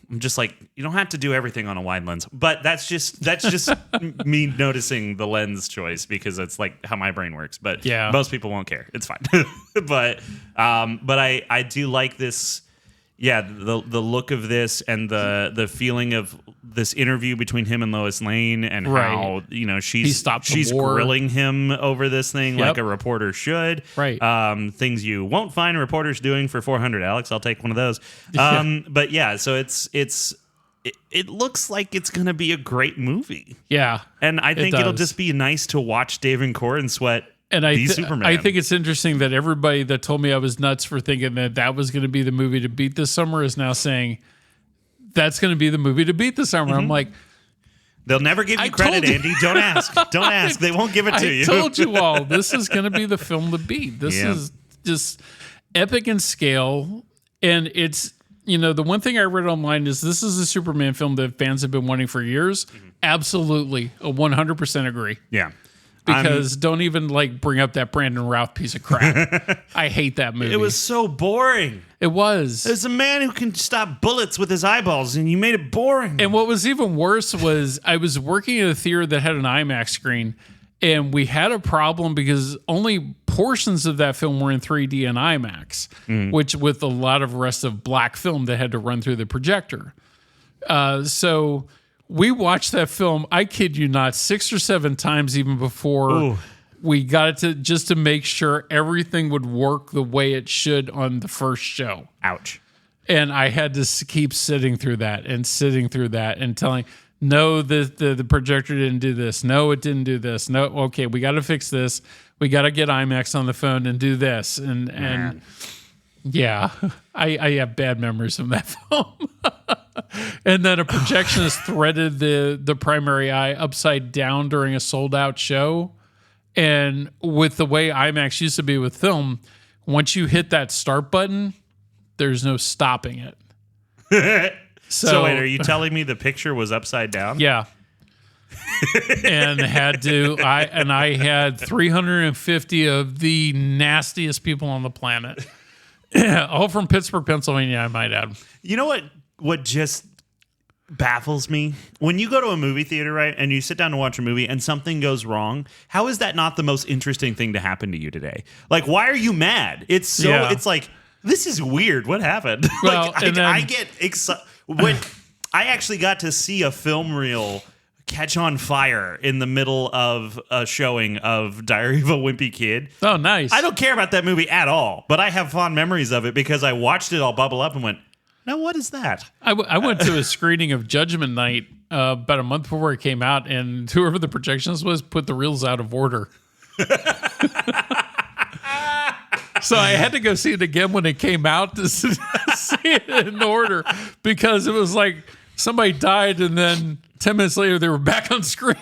I'm just like, you don't have to do everything on a wide lens, but that's just me noticing the lens choice because it's like how my brain works. But most people won't care. It's fine. but I do like this. Yeah, the look of this and the feeling of this interview between him and Lois Lane and how she's grilling him over this thing like a reporter should. Right. Things you won't find reporters doing for $400, Alex. I'll take one of those. But yeah, so it looks like it's gonna be a great movie. Yeah, and I think it'll just be nice to watch David Corn sweat. And I think it's interesting that everybody that told me I was nuts for thinking that was going to be the movie to beat this summer is now saying that's going to be the movie to beat this summer. I'm like, they'll never give you credit, Andy. Don't ask. Don't ask. They won't give it to you. I told you all, this is going to be the film to beat. This is just epic in scale. And it's, the one thing I read online is this is a Superman film that fans have been wanting for years. Absolutely. 100% agree. Yeah. Because don't even bring up that Brandon Routh piece of crap. I hate that movie. It was so boring. It was. There's a man who can stop bullets with his eyeballs, and you made it boring. And what was even worse was I was working at a theater that had an IMAX screen, and we had a problem because only portions of that film were in 3D and IMAX, which with a lot of rest of black film that had to run through the projector. So we watched that film, I kid you not, 6 or 7 times even before we got it to make sure everything would work the way it should on the first show. Ouch. And I had to keep sitting through that and telling, no, the projector didn't do this. No, it didn't do this. No, okay, we got to fix this. We got to get IMAX on the phone and do this. And yeah, I have bad memories from that film. And then a projectionist threaded the primary eye upside down during a sold out show. And with the way IMAX used to be with film, once you hit that start button, there's no stopping it. So wait, are you telling me the picture was upside down? Yeah. And I had 350 of the nastiest people on the planet. All from Pittsburgh, Pennsylvania, I might add. You know what just baffles me? When you go to a movie theater, right, and you sit down to watch a movie and something goes wrong, how is that not the most interesting thing to happen to you today? Like, why are you mad? It's like, this is weird. What happened? Well, I get excited when I actually got to see a film reel catch on fire in the middle of a showing of Diary of a Wimpy Kid. Oh, nice. I don't care about that movie at all, but I have fond memories of it because I watched it all bubble up and went, now what is that? I went to a screening of Judgment Night about a month before it came out, and whoever the projectionist was put the reels out of order. So I had to go see it again when it came out to see it in order because it was like somebody died and then 10 minutes later they were back on screen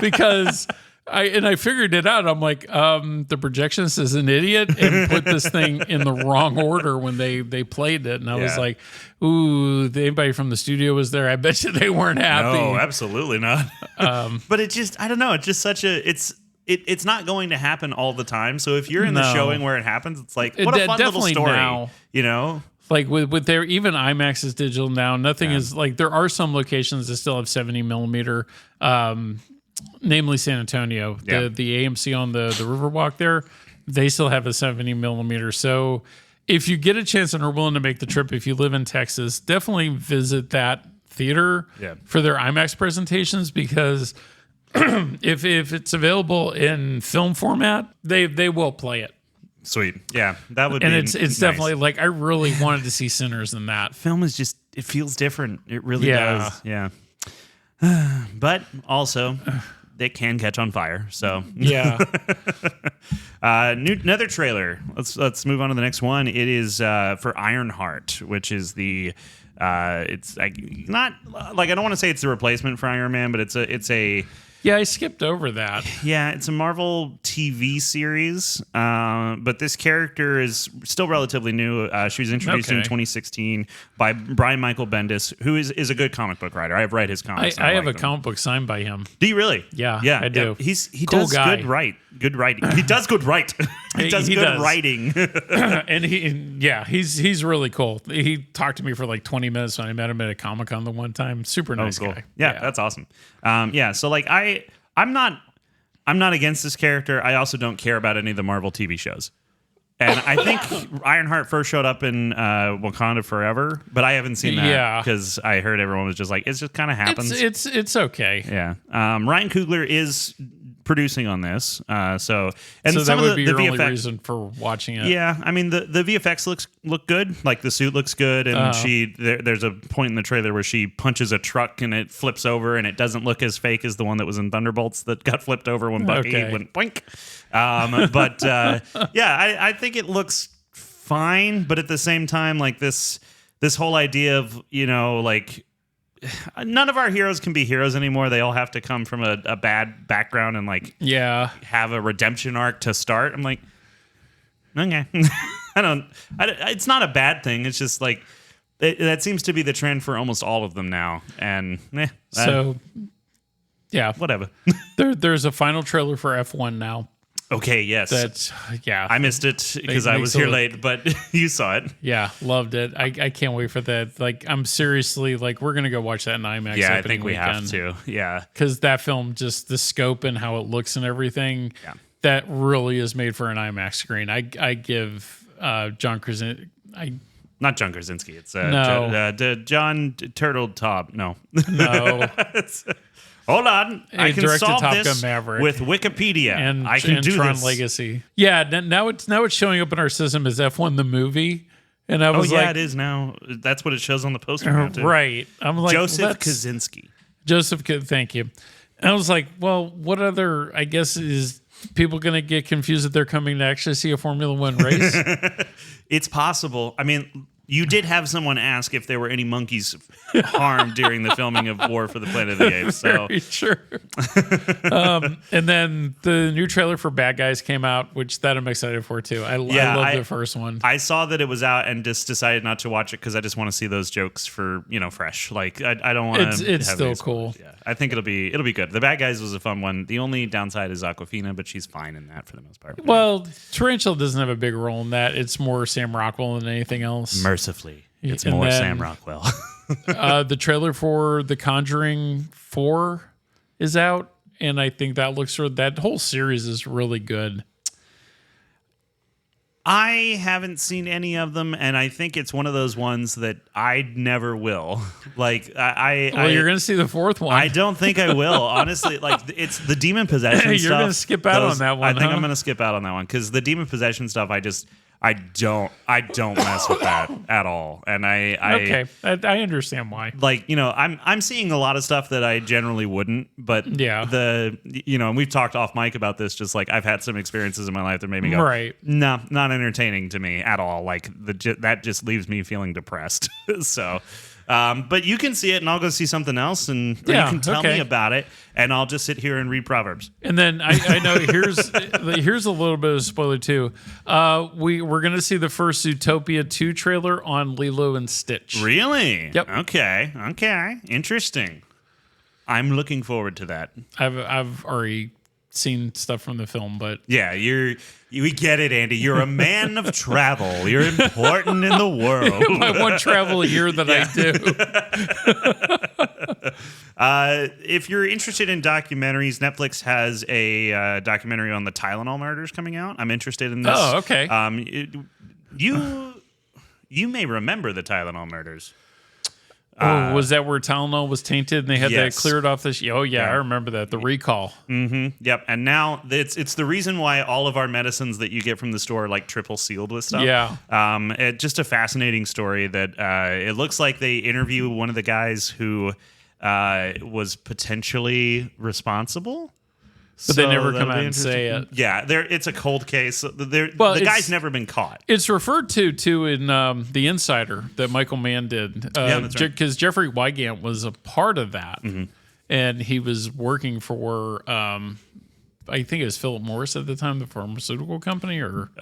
because I figured it out. I'm like, the projectionist is an idiot and put this thing in the wrong order when they played it. And I was like, ooh, anybody from the studio was there. I bet you they weren't happy. No, absolutely not. But it just, I don't know. It's just such a, it's not going to happen all the time. So if you're in the showing where it happens, it's like, what a fun little story, now, you know? Like with their, even IMAX is digital now. Nothing is like, there are some locations that still have 70 millimeter, namely San Antonio, the AMC on the Riverwalk there, they still have a 70 millimeter. So if you get a chance and are willing to make the trip, if you live in Texas, definitely visit that theater for their IMAX presentations because if it's available in film format, they will play it. Sweet. Yeah, that would and be it's nice. Definitely like I really wanted to see Sinners in that. Film is just, it feels different. It really does. Yeah. But also they can catch on fire. So yeah. Another trailer. Let's move on to the next one. It is for Ironheart, which is the it's like not like I don't want to say it's the replacement for Iron Man, but it's a yeah, I skipped over that. Yeah, it's a Marvel TV series, but this character is still relatively new. She was introduced in 2016 by Brian Michael Bendis, who is a good comic book writer. I've read his comics. I have a comic book signed by him. Do you really? Yeah, yeah, I do. He cool does guy. good writing. He does good right. He does good writing. And he's really cool. He talked to me for like 20 minutes when I met him at a Comic-Con the one time. Super nice guy. Yeah, that's awesome. So like I'm not against this character. I also don't care about any of the Marvel TV shows. And I think Ironheart first showed up in Wakanda Forever, but I haven't seen that because I heard everyone was just like, it just kind of happens. It's okay. Yeah. Ryan Coogler is producing on this, so some that would be your VFX, only reason for watching it. Yeah, I mean the VFX look good. Like the suit looks good, and there's a point in the trailer where she punches a truck and it flips over, and it doesn't look as fake as the one that was in Thunderbolts that got flipped over when Bucky went boink. I think it looks fine, but at the same time, like this whole idea of like. None of our heroes can be heroes anymore. They all have to come from a bad background and have a redemption arc to start. I'm like, okay, it's not a bad thing. It's just like that seems to be the trend for almost all of them now. And whatever. There's a final trailer for F1 now. Okay, yes. I missed it because I was here late, but you saw it. Yeah, loved it. I can't wait for that. Like, I'm seriously, like, we're going to go watch that in IMAX. Yeah, I think we have to. Yeah. Because that film, just the scope and how it looks and everything, that really is made for an IMAX screen. I give John Krasinski... Not John Krasinski. It's John Turtle Top. No. Hold on, I can solve this with Wikipedia, and I can do Tron this. Legacy. Yeah, now it's showing up in our system as F1 the movie, and I was it is now. That's what it shows on the poster now too. Right. I'm like Joseph Kaczynski. Thank you. And I was like, well, what other? I guess is people going to get confused that they're coming to actually see a Formula One race? It's possible. I mean. You did have someone ask if there were any monkeys harmed during the filming of War for the Planet of the Apes. So. Very true. And then the new trailer for Bad Guys came out, which that I'm excited for too. I love the first one. I saw that it was out and just decided not to watch it because I just want to see those jokes for fresh. Like I don't want to. It's still cool. Yeah, I think it'll be good. The Bad Guys was a fun one. The only downside is Awkwafina, but she's fine in that for the most part. Well, Tarantula doesn't have a big role in that. It's more Sam Rockwell than anything else. Mercifully, it's more Sam Rockwell. The trailer for The Conjuring 4 is out, and I think that whole series is really good. I haven't seen any of them, and I think it's one of those ones that I never will. Like you're going to see the fourth one. I don't think I will, honestly. Like it's the demon possession stuff. You're going to skip out on that one. I think I'm going to skip out on that one because the demon possession stuff, I don't mess with that at all. And I understand why. Like, I'm seeing a lot of stuff that I generally wouldn't, but and we've talked off mic about this, just like I've had some experiences in my life that made me go, right. No, not entertaining to me at all. Like that just leaves me feeling depressed. So, but you can see it and I'll go see something else and you can tell me about it and I'll just sit here and read Proverbs. And then I know here's a little bit of a spoiler too. We're going to see the first Zootopia 2 trailer on Lilo and Stitch. Really? Yep. Okay. Interesting. I'm looking forward to that. I've already seen stuff from the film, but yeah, we get it, Andy. You're a man of travel. You're important in the world. My one travel a year that I do. If you're interested in documentaries, Netflix has a documentary on the Tylenol murders coming out. I'm interested in this. Oh, okay. You may remember the Tylenol murders. Was that where Tylenol was tainted and they had to clear it off this? Oh, yeah, I remember that. The recall. Mm-hmm. Yep. And now it's the reason why all of our medicines that you get from the store are like triple sealed with stuff. Yeah. Just a fascinating story that it looks like they interview one of the guys who was potentially responsible. But they never come out and say it. Yeah, it's a cold case. The guy's never been caught. It's referred to in The Insider that Michael Mann did. That's right. Because Jeffrey Wygant was a part of that. Mm-hmm. And he was working for, I think it was Philip Morris at the time, the pharmaceutical company, or...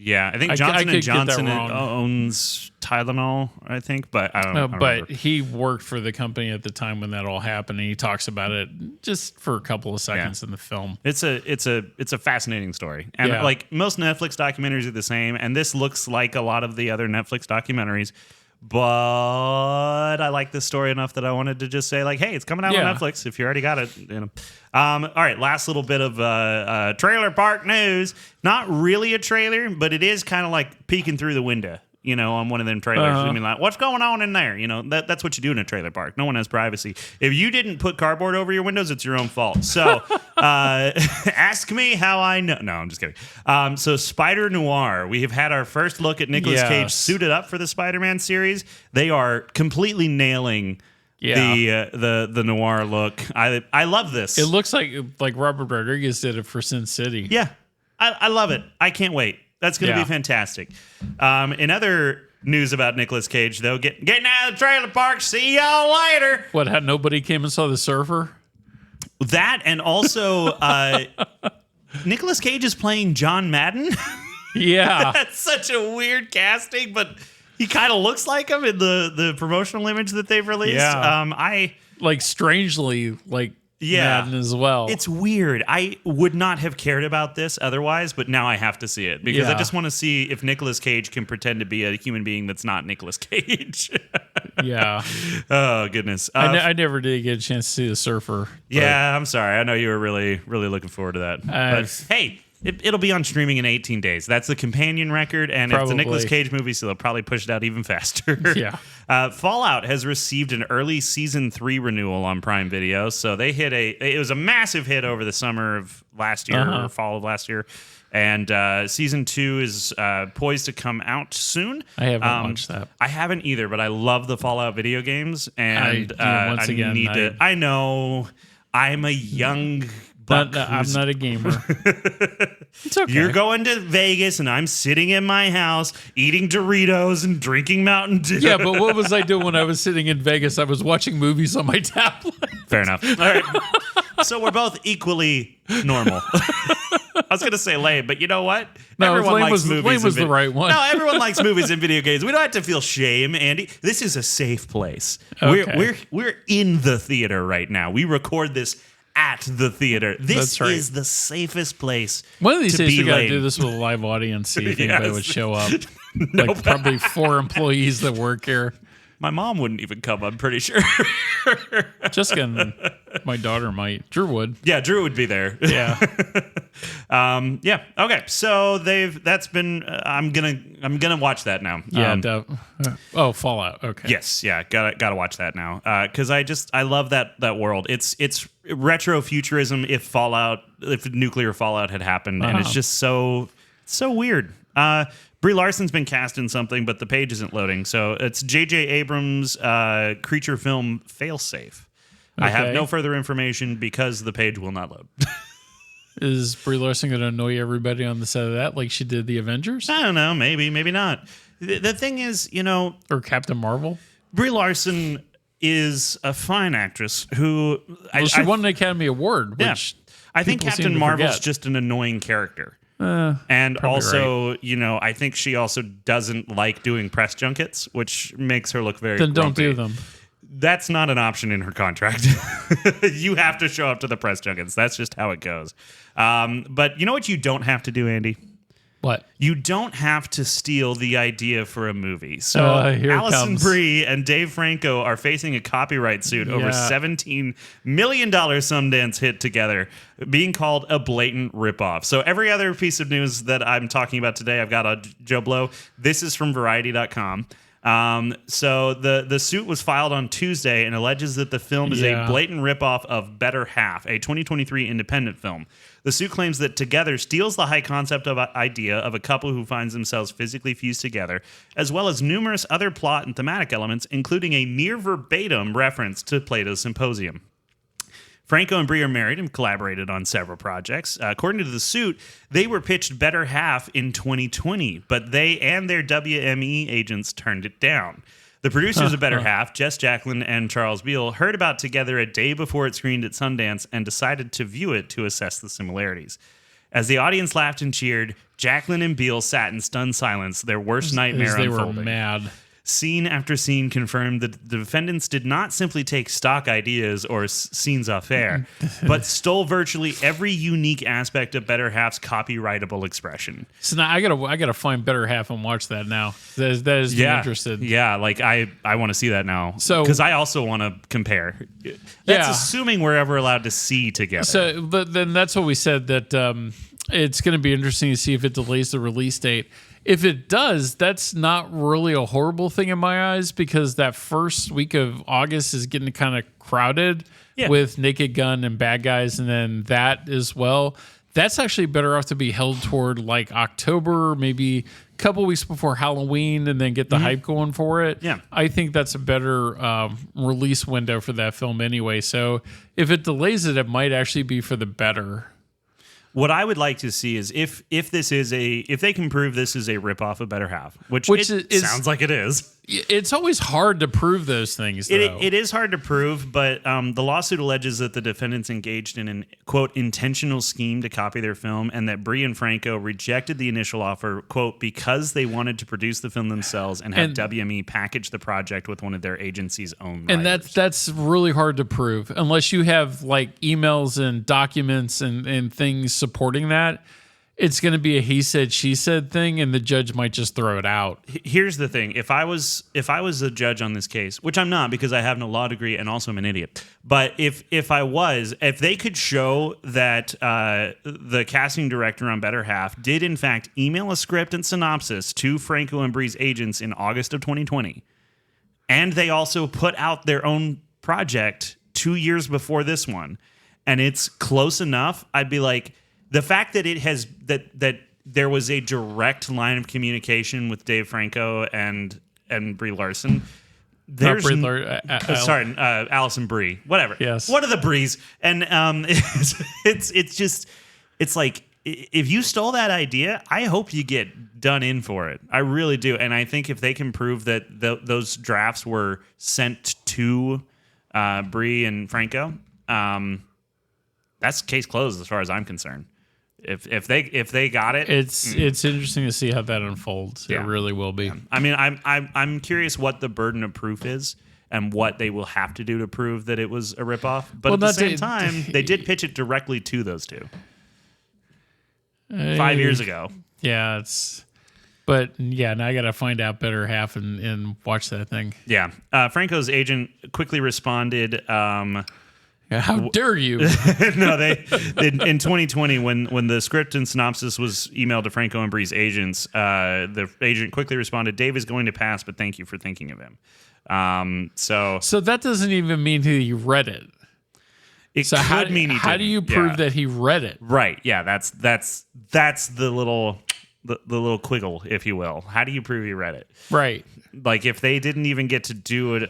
Yeah, I think Johnson & Johnson owns Tylenol, I think, but I don't know. But he worked for the company at the time when that all happened, and he talks about it just for a couple of seconds in the film. It's a fascinating story. And like most Netflix documentaries are the same, and this looks like a lot of the other Netflix documentaries. But I like this story enough that I wanted to just say, like, hey, it's coming out on Netflix if you already got it. You know. All right, last little bit of trailer park news. Not really a trailer, but it is kind of like peeking through the window, you know, on one of them trailers. I mean, like, what's going on in there? You know, that's what you do in a trailer park. No one has privacy. If you didn't put cardboard over your windows, it's your own fault. So ask me how I know. No, I'm just kidding. So Spider Noir. We have had our first look at Nicolas Cage suited up for the Spider-Man series. They are completely nailing the noir look. I love this. It looks like Robert Rodriguez did it for Sin City. Yeah, I love it. I can't wait. That's going to be fantastic. In other news about Nicolas Cage, though, getting out of the trailer park. See y'all later. What, had nobody came and saw The Surfer? That, and also Nicolas Cage is playing John Madden. Yeah. That's such a weird casting, but he kind of looks like him in the promotional image that they've released. Yeah. Strangely, Madden as well. It's weird. I would not have cared about this otherwise, but now I have to see it because I just want to see if Nicolas Cage can pretend to be a human being that's not Nicolas Cage. Yeah. Oh, goodness. I never did get a chance to see The Surfer. Yeah, I'm sorry. I know you were really, really looking forward to that. But hey, it'll be on streaming in 18 days. That's the companion record, and it's a Nicolas Cage movie, so they'll probably push it out even faster. Yeah. Fallout has received an early season 3 renewal on Prime Video, so they hit it was a massive hit over the summer of last year or fall of last year, and season 2 is poised to come out soon. I haven't watched that. I haven't either, but I love the Fallout video games, and I know I'm a young buck. I'm not a gamer. It's okay. You're going to Vegas, and I'm sitting in my house eating Doritos and drinking Mountain Dew. Yeah, but what was I doing when I was sitting in Vegas? I was watching movies on my tablet. Fair enough. All right. So we're both equally normal. I was going to say lame, but you know what? No, everyone likes movies. Lame was the right one. No, everyone likes movies and video games. We don't have to feel shame, Andy. This is a safe place. Okay. We're in the theater right now. We record this at the theater. This is the safest place. One of these days we got to do this with a live audience, see if anybody would show up. Like probably 4 employees that work here. My mom wouldn't even come, I'm pretty sure. Jessica and my daughter might. Drew would. Yeah, Drew would be there. Yeah. Yeah. Okay. So that's been. I'm gonna watch that now. Yeah. Fallout. Okay. Yes. Yeah. Gotta watch that now. Because I love that world. It's retro futurism. If nuclear fallout had happened, and it's just so weird. Brie Larson's been cast in something, but the page isn't loading. So it's J.J. Abrams' creature film Failsafe. Okay. I have no further information because the page will not load. Is Brie Larson going to annoy everybody on the set of that like she did the Avengers? I don't know. Maybe not. The thing is, or Captain Marvel? Brie Larson is a fine actress who... she won an Academy Award, which I think Captain Marvel's just an annoying character. And also, right. I think she also doesn't like doing press junkets, which makes her look very Then grumpy. Don't do them. That's not an option in her contract. You have to show up to the press junkets. That's just how it goes. But you know what you don't have to do, Andy? What? You don't have to steal the idea for a movie. So Alison Brie and Dave Franco are facing a copyright suit over $17 million Sundance hit together, being called a blatant ripoff. So every other piece of news that I'm talking about today, I've got on Joe Blow. This is from Variety.com. So the suit was filed on Tuesday and alleges that the film is a blatant ripoff of Better Half, a 2023 independent film. The suit claims that Together steals the high concept of idea of a couple who finds themselves physically fused together, as well as numerous other plot and thematic elements, including a near verbatim reference to Plato's Symposium. Franco and Brie are married and collaborated on several projects. According to the suit, they were pitched Better Half in 2020, but they and their WME agents turned it down. The producers of Better Half, Jess Jacqueline and Charles Beale, heard about Together a day before it screened at Sundance and decided to view it to assess the similarities. As the audience laughed and cheered, Jacqueline and Beale sat in stunned silence, their worst nightmare unfolding. They were mad. Scene after scene confirmed that the defendants did not simply take stock ideas or scenes off air, but stole virtually every unique aspect of Better Half's copyrightable expression. So now I gotta find Better Half and watch that now. That is interested. Yeah, like I want to see that now. So because I also want to compare. That's assuming we're ever allowed to see together. So, but then that's what we said, that it's going to be interesting to see if it delays the release date. If it does, that's not really a horrible thing in my eyes, because that first week of August is getting kind of crowded with Naked Gun and Bad Guys, and then that as well. That's actually better off to be held toward like October, maybe a couple weeks before Halloween, and then get the hype going for it. Yeah. I think that's a better release window for that film anyway. So if it delays it, it might actually be for the better. What I would like to see is if they can prove this is a ripoff of Better Half, which it sounds like it is. It's always hard to prove those things, though. It is hard to prove, but the lawsuit alleges that the defendants engaged in an, quote, intentional scheme to copy their film, and that Bree and Franco rejected the initial offer, quote, because they wanted to produce the film themselves and have WME package the project with one of their agency's own writers. And that's really hard to prove unless you have like emails and documents and things supporting that. It's going to be a he said, she said thing, and the judge might just throw it out. Here's the thing. If I was a judge on this case, which I'm not because I have no law degree and also I'm an idiot, but if they could show that the casting director on Better Half did in fact email a script and synopsis to Franco and Bree's agents in August of 2020, and they also put out their own project 2 years before this one, and it's close enough, I'd be like, the fact that it has that there was a direct line of communication with Dave Franco and Brie Larson. There's Allison Brie, whatever. Yes, one of the Bries, and it's like, if you stole that idea, I hope you get done in for it. I really do, and I think if they can prove that those drafts were sent to Brie and Franco, that's case closed as far as I'm concerned. If they got it, it's interesting to see how that unfolds. Yeah. It really will be. Yeah. I mean, I'm curious what the burden of proof is and what they will have to do to prove that it was a ripoff. But at the same time, they did pitch it directly to those two 5 years ago. Yeah, but now I got to find out Better Half and watch that thing. Yeah, Franco's agent quickly responded. How dare you? No, they in 2020 when the script and synopsis was emailed to Franco and Bree's agents, the agent quickly responded, "Dave is going to pass, but thank you for thinking of him." So that doesn't even mean he read it. How do you prove that he read it? Right. Yeah. That's the little quiggle, if you will. How do you prove he read it? Right. Like if they didn't even get to do it.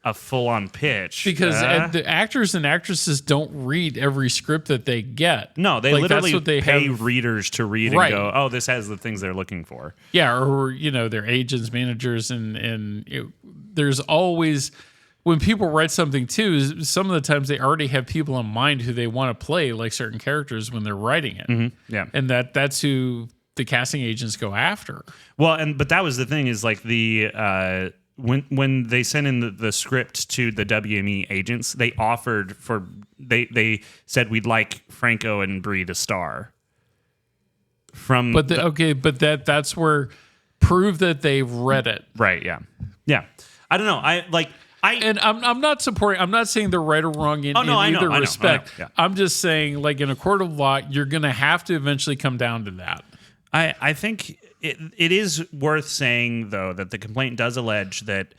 A full-on pitch. Because the actors and actresses don't read every script that they get. No, they literally pay readers to read and go, oh, this has the things they're looking for. Yeah, or, their agents, managers, and there's always... When people write something, too, some of the times they already have people in mind who they want to play, like certain characters, when they're writing it. Mm-hmm. Yeah. And that's who the casting agents go after. Well, but that was the thing, is like the... When they sent in the script to the WME agents, they offered they said we'd like Franco and Brie to star. That's where prove that they've read it. Right. Yeah. Yeah. I don't know. I'm not supporting. I'm not saying they're right or wrong in either respect. I know. I'm just saying, like in a court of law, you're going to have to eventually come down to that. I think it is worth saying, though, that the complaint does allege that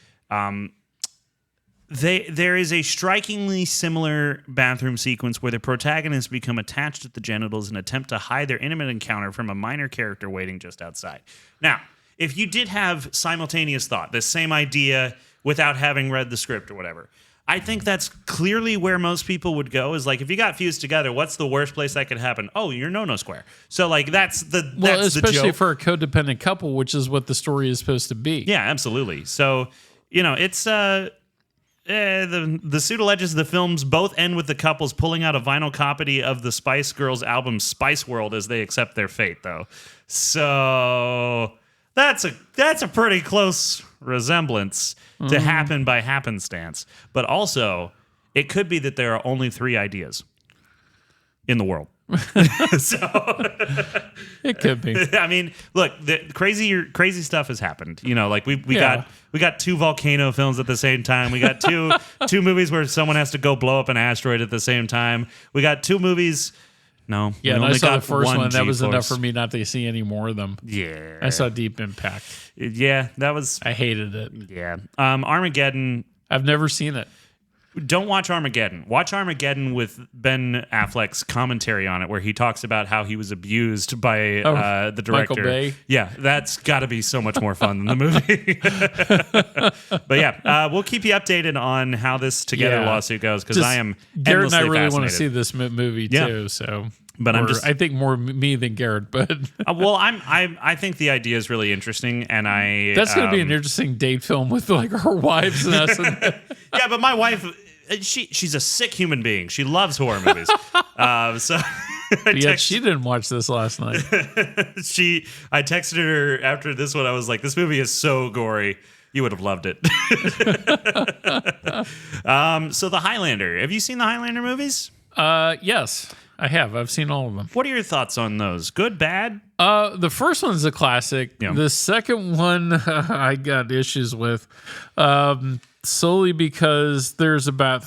there is a strikingly similar bathroom sequence where the protagonists become attached at the genitals and attempt to hide their intimate encounter from a minor character waiting just outside. Now, if you did have simultaneous thought, the same idea without having read the script or whatever, I think that's clearly where most people would go, is like, if you got fused together, what's the worst place that could happen? Oh, you're no square. So like that's the especially joke. For a codependent couple, which is what the story is supposed to be. Yeah, absolutely. So, it's The suit alleges the films both end with the couples pulling out a vinyl copy of the Spice Girls album Spice World as they accept their fate, though. So that's a pretty close resemblance to happen by happenstance. But also, it could be that there are only 3 ideas in the world. So it could be. I mean, look, the crazy stuff has happened. You know, like we got 2 volcano films at the same time. We got two movies where someone has to go blow up an asteroid at the same time. We got 2 movies. No, yeah, and I saw the first one. That was G-force. enough for me not to see any more of them. Yeah, I saw Deep Impact. Yeah, that was. I hated it. Yeah, Armageddon. I've never seen it. Don't watch Armageddon. Watch Armageddon with Ben Affleck's commentary on it, where he talks about how he was abused by the director. Michael Bay. Yeah, that's got to be so much more fun than the movie. But yeah, we'll keep you updated on how this Together lawsuit goes, because I am Garrett and I really fascinated. want to see this movie too. So, but I think more me than Garrett. But well, I think the idea is really interesting, and that's going to be an interesting date film with like our wives and us. Yeah, but my wife, she's a sick human being. She loves horror movies. Yet she didn't watch this last night. I texted her after this one. I was like, this movie is so gory. You would have loved it. So The Highlander. Have you seen the Highlander movies? Yes, I have. I've seen all of them. What are your thoughts on those? Good, bad? The first one's a classic. Yeah. The second one I got issues with. Solely because there's about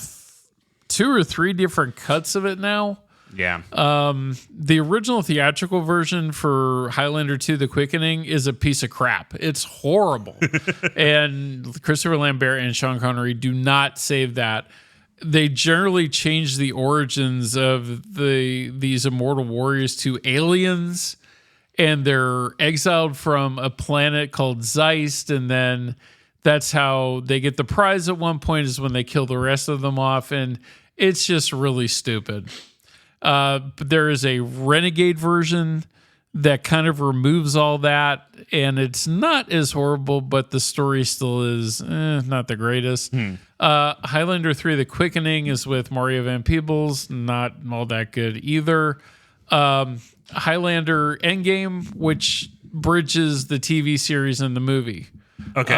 2 or 3 different cuts of it now. Yeah. The original theatrical version for Highlander 2: The Quickening is a piece of crap. It's horrible. And Christopher Lambert and Sean Connery do not save that. They generally change the origins of these immortal warriors to aliens, and they're exiled from a planet called Zeist, and then that's how they get the prize at one point, is when they kill the rest of them off, and it's just really stupid. But there is a renegade version that kind of removes all that, and it's not as horrible, but the story still is not the greatest. Highlander 3: The Quickening is with Mario Van Peebles, not all that good either. Highlander Endgame, which bridges the TV series and the movie. Okay.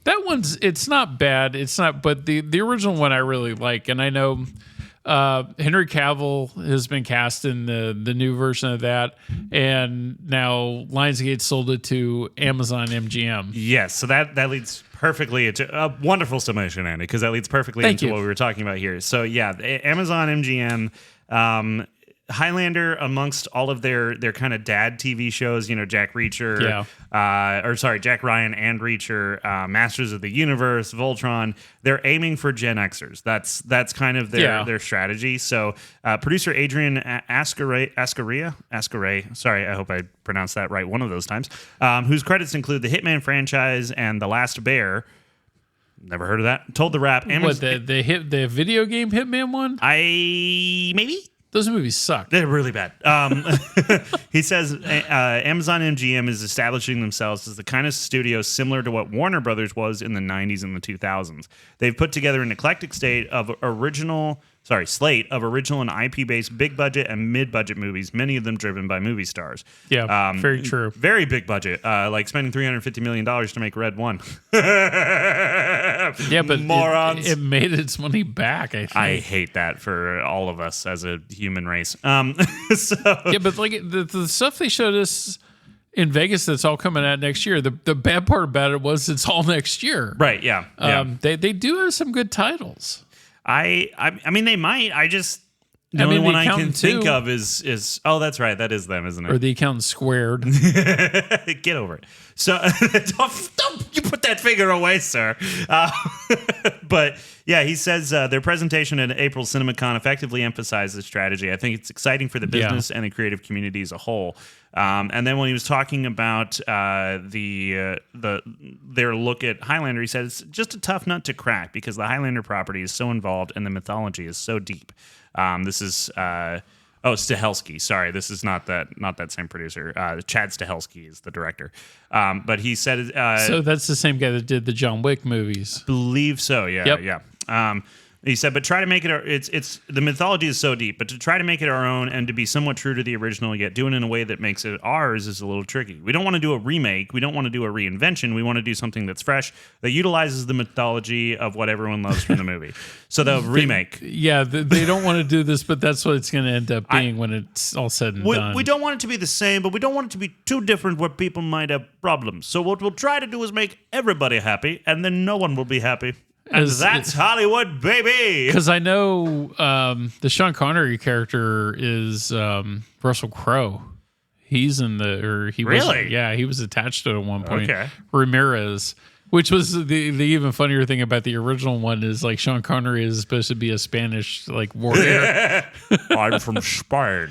That it's not bad. It's not, but the original one I really like, and I know Henry Cavill has been cast in the new version of that, and now Lionsgate sold it to Amazon MGM. Yes, so that leads perfectly into a wonderful summation, Andy, because that leads perfectly into what we were talking about here. So yeah, Amazon MGM. Highlander, amongst all of their kind of dad TV shows, you know, Jack Reacher, Jack Ryan and Reacher, Masters of the Universe, Voltron, they're aiming for Gen Xers. That's kind of their strategy. So producer Adrian Ascaray, sorry, I hope I pronounced that right one of those times, whose credits include the Hitman franchise and The Last Bear. Never heard of that. Told the Rap. What, the video game Hitman one? Maybe? Those movies suck. They're really bad. He says Amazon MGM is establishing themselves as the kind of studio similar to what Warner Brothers was in the 90s and the 2000s. They've put together an eclectic slate of original and IP-based big-budget and mid-budget movies, many of them driven by movie stars. Yeah, very true. Very big budget, like spending $350 million to make Red 1. Yeah, but morons. It made its money back, I think. I hate that for all of us as a human race. Yeah, but like the stuff they showed us in Vegas that's all coming out next year, the bad part about it was it's all next year. Right, yeah. They do have some good titles. I mean, they might. The only one I can think of is that's right. That is them, isn't it? Or The Accountant Squared. Get over it. So don't you put that finger away, sir. But yeah, he says their presentation at April CinemaCon effectively emphasized this strategy. I think it's exciting for the business and the creative community as a whole. And then when he was talking about their look at Highlander, he said it's just a tough nut to crack because the Highlander property is so involved and the mythology is so deep. This is Stahelski. Sorry, this is not that same producer. Chad Stahelski is the director. But he said so that's the same guy that did the John Wick movies. Believe so. Yeah. Yep. Yeah. He said, but try to make it, it's the mythology is so deep, but to try to make it our own and to be somewhat true to the original, yet do it in a way that makes it ours is a little tricky. We don't want to do a remake. We don't want to do a reinvention. We want to do something that's fresh, that utilizes the mythology of what everyone loves from the movie. So the remake. They don't want to do this, but that's what it's going to end up being when it's all said and done. We don't want it to be the same, but we don't want it to be too different where people might have problems. So what we'll try to do is make everybody happy, and then no one will be happy. And that's Hollywood, baby. Because I know the Sean Connery character is Russell Crowe. He's in he was attached to it at one point. Okay. Ramirez, which was the even funnier thing about the original one is like Sean Connery is supposed to be a Spanish like warrior. I'm from Spain.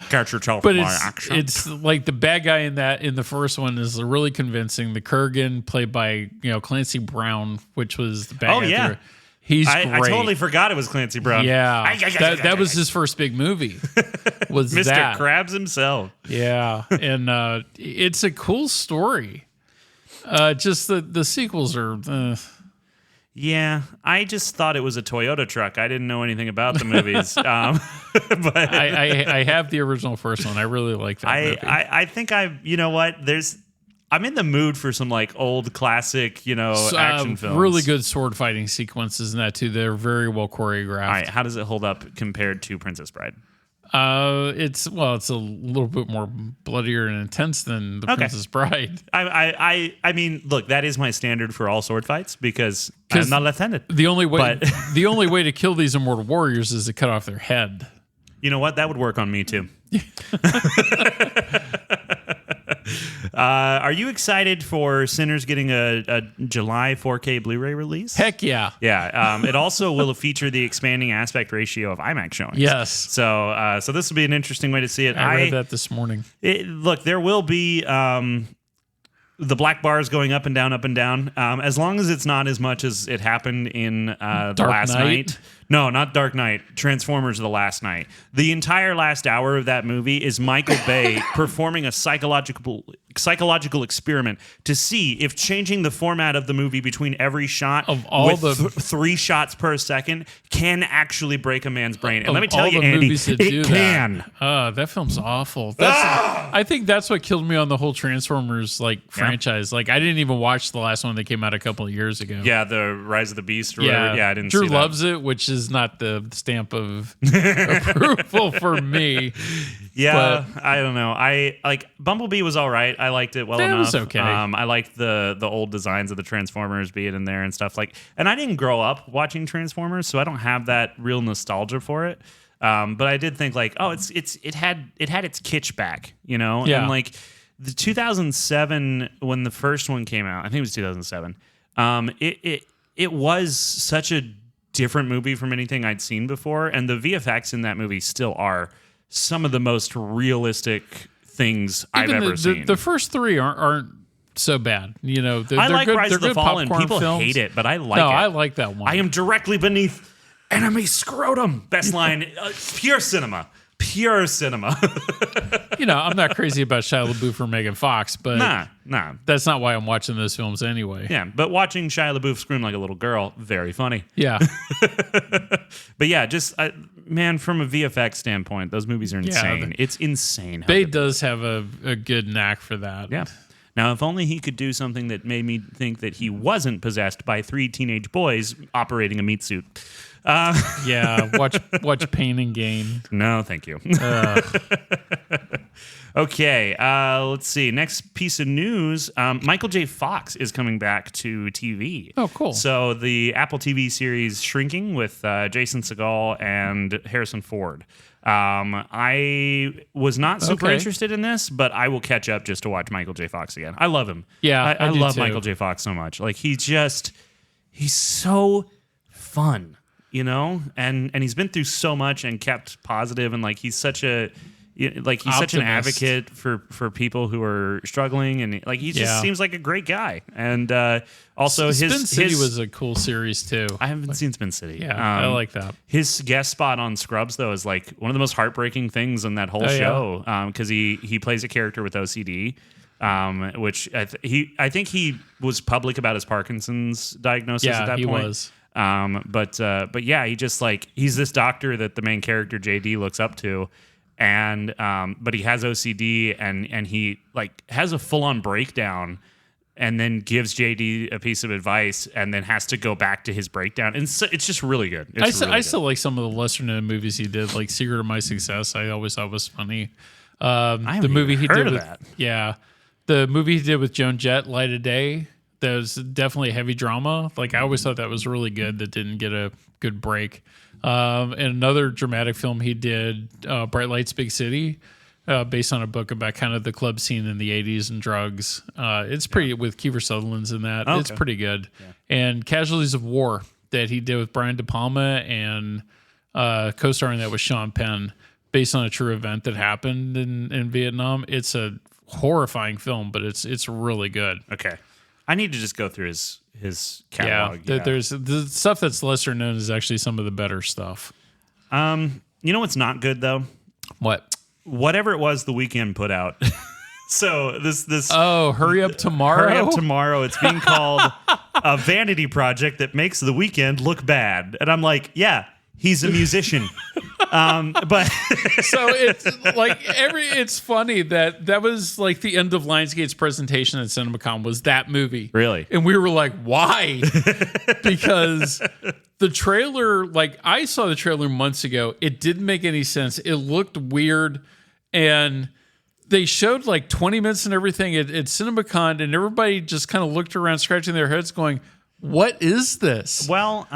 Can't you tell But from my accent? it's like the bad guy in the first one is really convincing. The Kurgan played by Clancy Brown, which was the bad guy. Yeah. He's great. I totally forgot it was Clancy Brown. Yeah, that was his first big movie. Was Mr. that. Krabs himself. Yeah, and it's a cool story. Just the sequels are. Yeah, I just thought it was a Toyota truck. I didn't know anything about the movies. But I have the original first one. I really like that movie. I think you know what? I'm in the mood for some like old classic, action films. Really good sword fighting sequences in that too. They're very well choreographed. All right, how does it hold up compared to Princess Bride? It's a little bit more bloodier and intense than the Princess Bride. I mean, look, that is my standard for all sword fights because I'm not left-handed. The only way to kill these immortal warriors is to cut off their head. You know what? That would work on me too. Are you excited for Sinners getting a July 4K Blu-ray release? Heck yeah. Yeah. It also will feature the expanding aspect ratio of IMAX showings. Yes. So this will be an interesting way to see it. I read that this morning. Look, there will be the black bars going up and down, as long as it's not as much as it happened in The Last Night. No, not Dark Knight. Transformers The Last Night. The entire last hour of that movie is Michael Bay performing a psychological experiment to see if changing the format of the movie between every shot of all with 3 shots per second can actually break a man's brain. And let me tell you, Andy, it can. That film's awful. I think that's what killed me on the whole Transformers franchise. Like I didn't even watch the last one that came out a couple of years ago. Yeah, the Rise of the Beast or whatever. Yeah, I didn't Drew see that. loves it, which is not the stamp of approval for me. Yeah, but I don't know. I like Bumblebee was all right. I liked it well enough. It was okay. I liked the old designs of the Transformers being in there and stuff and I didn't grow up watching Transformers, so I don't have that real nostalgia for it. But I did think it had its kitsch back, Yeah. And like the 2007 when the first one came out, I think it was 2007. It was such a different movie from anything I'd seen before, and the VFX in that movie still are some of the most realistic things I've ever seen. The first 3 aren't so bad. They're I like good, Rise of the Fallen. People films. hate it, but I like it. No, I like that one. I am directly beneath enemy scrotum. Best line, pure cinema. Pure cinema. I'm not crazy about Shia LaBeouf or Megan Fox, but nah. That's not why I'm watching those films anyway. Yeah, but watching Shia LaBeouf scream like a little girl, very funny. Yeah. But yeah, just man, from a VFX standpoint, those movies are insane. It's insane. Bay does have a good knack for that. Yeah. Now, if only he could do something that made me think that he wasn't possessed by 3 teenage boys operating a meat suit. Yeah, watch Pain and Gain. No, thank you. Okay, let's see. Next piece of news. Michael J. Fox is coming back to TV. Oh, cool. So the Apple TV series Shrinking with Jason Segel and Harrison Ford. I was not super interested in this, but I will catch up just to watch Michael J. Fox again. I love him. Yeah, I love Michael J. Fox so much. Like he's so fun, and he's been through so much and kept positive, and like he's such an advocate for people who are struggling, and like he just seems like a great guy. And also Spin City was a cool series too. I haven't seen Spin City. Yeah, I like that. His guest spot on Scrubs though is like one of the most heartbreaking things in that whole show because he plays a character with OCD. which I think he was public about his Parkinson's diagnosis at that point. Yeah, he was. But yeah, he just like he's this doctor that the main character JD looks up to, and but he has OCD and he like has a full on breakdown, and then gives JD a piece of advice, and then has to go back to his breakdown, and so, it's just really good. I still like some of the lesser known movies he did, like Secret of My Success. I always thought was funny. The movie he did with the movie he did with Joan Jett, Light of Day. There's definitely a heavy drama. Like I always thought that was really good. That didn't get a good break. And another dramatic film he did, Bright Lights, Big City, based on a book about kind of the club scene in the 80s and drugs. It's pretty with Kiefer Sutherland's in that. Okay. It's pretty good. Yeah. And Casualties of War that he did with Brian De Palma and co-starring that with Sean Penn, based on a true event that happened in Vietnam. It's a horrifying film, but it's really good. Okay. I need to just go through his catalog. Yeah, there's the stuff that's lesser known is actually some of the better stuff. You know what's not good though? What? Whatever it was the Weeknd put out. So this Hurry Up Tomorrow. Hurry Up Tomorrow. It's being called a vanity project that makes the Weeknd look bad, and I'm like, yeah, he's a musician. But so it's like it's funny that was like the end of Lionsgate's presentation at CinemaCon was that movie. Really? And we were like, why? Because the trailer, like I saw the trailer months ago. It didn't make any sense. It looked weird. And they showed like 20 minutes and everything at CinemaCon, and everybody just kind of looked around scratching their heads going, what is this? Well,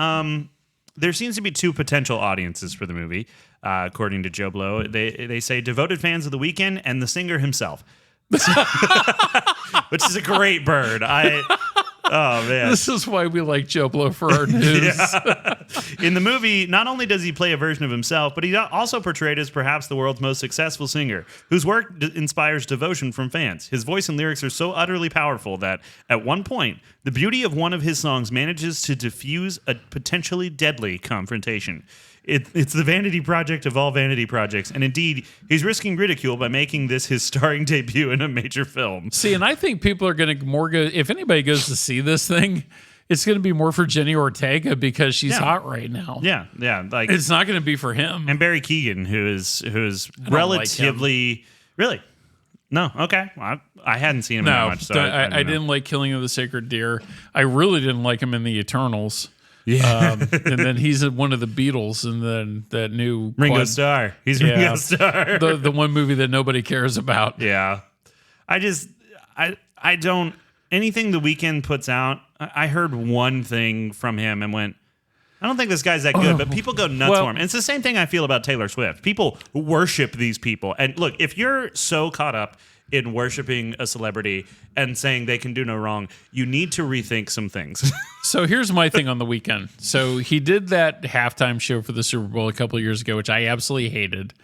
there seems to be two potential audiences for the movie, according to Joe Blow. They say devoted fans of The Weeknd and the singer himself, which is a great bird. Oh man, this is why we like Joe Blow for our news. Yeah. In the movie, not only does he play a version of himself, but he also portrayed as perhaps the world's most successful singer, whose work inspires devotion from fans. His voice and lyrics are so utterly powerful that, at one point, the beauty of one of his songs manages to diffuse a potentially deadly confrontation. It's the vanity project of all vanity projects, and indeed, he's risking ridicule by making this his starring debut in a major film. See, and I think people are going to more go, if anybody goes to see this thing, it's going to be more for Jenny Ortega because she's hot right now. Yeah, like it's not going to be for him. And Barry Keoghan, who is relatively really. No, okay. I hadn't seen him that much. So I didn't like Killing of the Sacred Deer. I really didn't like him in The Eternals. Yeah, and then he's one of the Beatles, and then that new Ringo Starr. He's Ringo Starr. the one movie that nobody cares about. Yeah, I don't anything The Weeknd puts out. I heard one thing from him and went, I don't think this guy's that good, but people go nuts for him. And it's the same thing I feel about Taylor Swift. People worship these people, and look, if you're so caught up in worshiping a celebrity and saying they can do no wrong, you need to rethink some things. So here's my thing on The Weeknd. So he did that halftime show for the Super Bowl a couple of years ago, which I absolutely hated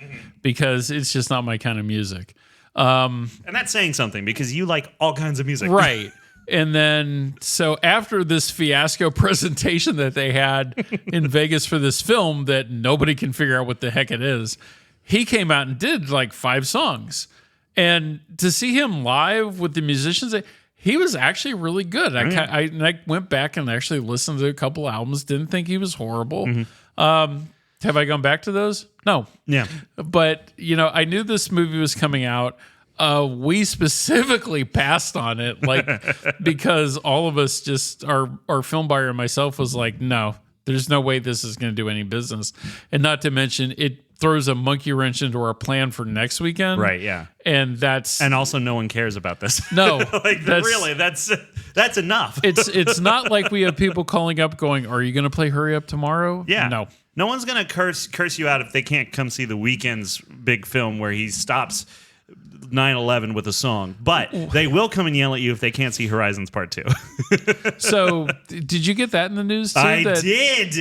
because it's just not my kind of music. And that's saying something because you like all kinds of music. Right. And then, so after this fiasco presentation that they had in Vegas for this film that nobody can figure out what the heck it is, he came out and did like 5 songs. And to see him live with the musicians, he was actually really good. I went back and actually listened to a couple albums. Didn't think he was horrible. Mm-hmm. Have I gone back to those? No. Yeah. But, I knew this movie was coming out. We specifically passed on it, because all of us just, our film buyer and myself was like, no, there's no way this is going to do any business. And not to mention, it throws a monkey wrench into our plan for next weekend. Right, yeah. And also no one cares about this. No. That's enough. It's not like we have people calling up going, are you going to play Hurry Up Tomorrow? Yeah. No. No one's going to curse you out if they can't come see The Weeknd's big film where he stops 9/11 with a song, but they will come and yell at you if they can't see Horizons Part 2. So, did you get that in the news too? I did.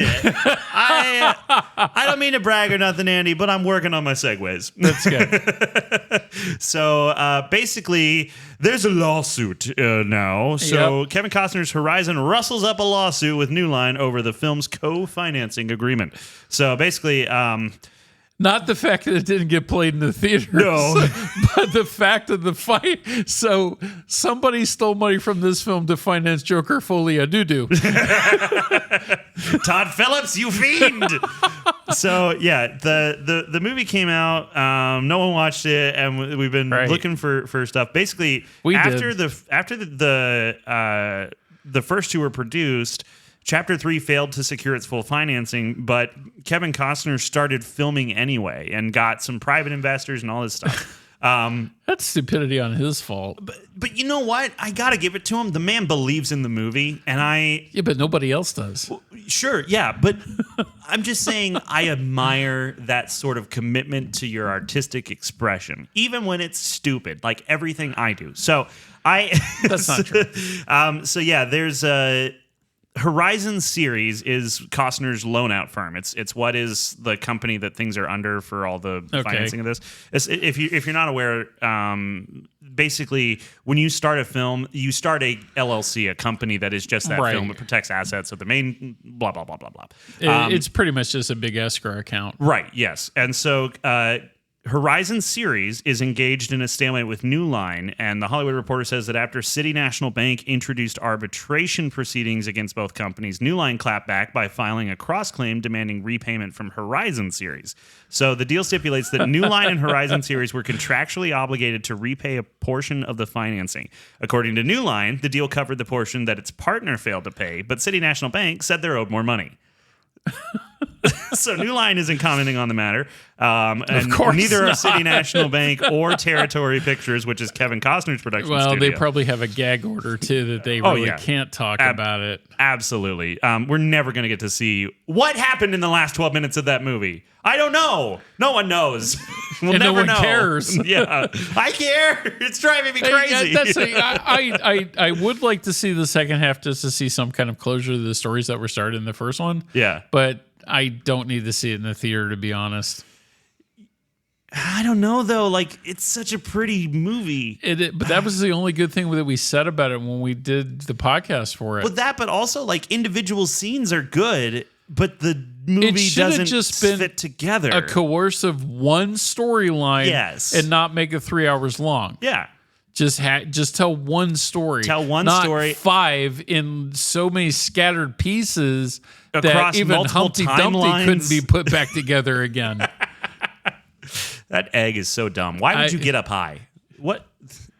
I don't mean to brag or nothing, Andy, but I'm working on my segues. That's good. So, basically, there's a lawsuit now. So, Kevin Costner's Horizon rustles up a lawsuit with New Line over the film's co-financing agreement. So, basically, Not the fact that it didn't get played in the theaters, No. but the fact of the fight. So somebody stole money from this film to finance Joker Folia Doo-Doo. Todd Phillips, you fiend! So yeah, the movie came out. No one watched it, and we've been looking for stuff. Basically, after the first two were produced, Chapter 3 failed to secure its full financing, but Kevin Costner started filming anyway and got some private investors and all this stuff. That's stupidity on his fault. But you know what? I got to give it to him. The man believes in the movie, and Yeah, but nobody else does. Sure, yeah, but I'm just saying I admire that sort of commitment to your artistic expression, even when it's stupid, like everything I do. So That's not true. So yeah, there's a Horizon Series is Costner's loan out firm. It's what is the company that things are under for all the financing of this. If you're not aware, basically when you start a film, you start a LLC, a company that is just that film. It protects assets of the main blah blah blah blah blah. It's pretty much just a big escrow account. Right. Yes. And so Horizon Series is engaged in a stalemate with New Line, and the Hollywood Reporter says that after City National Bank introduced arbitration proceedings against both companies, New Line clapped back by filing a cross-claim demanding repayment from Horizon Series. So the deal stipulates that New Line and Horizon Series were contractually obligated to repay a portion of the financing. According to New Line, the deal covered the portion that its partner failed to pay, but City National Bank said they're owed more money. So New Line isn't commenting on the matter. And of course neither not. are City National Bank or Territory Pictures, which is Kevin Costner's production studio. Well, they probably have a gag order, too, that they really can't talk about it. Absolutely. We're never going to get to see what happened in the last 12 minutes of that movie. I don't know. No one knows. We'll and never no one cares. Yeah. I care. It's driving me crazy. I would like to see the second half just to see some kind of closure to the stories that were started in the first one. Yeah. But I don't need to see it in the theater, to be honest. I don't know, though. Like, it's such a pretty movie. But that was the only good thing that we said about it when we did the podcast for it. But also, like, individual scenes are good, but the movie doesn't just fit together. A coercive one storyline, yes, and not make it 3 hours long. Yeah. Just tell one story. Tell one not story. 5 in so many scattered pieces across that even Humpty Dumpty couldn't be put back together again. That egg is so dumb. Why would you get up high? What?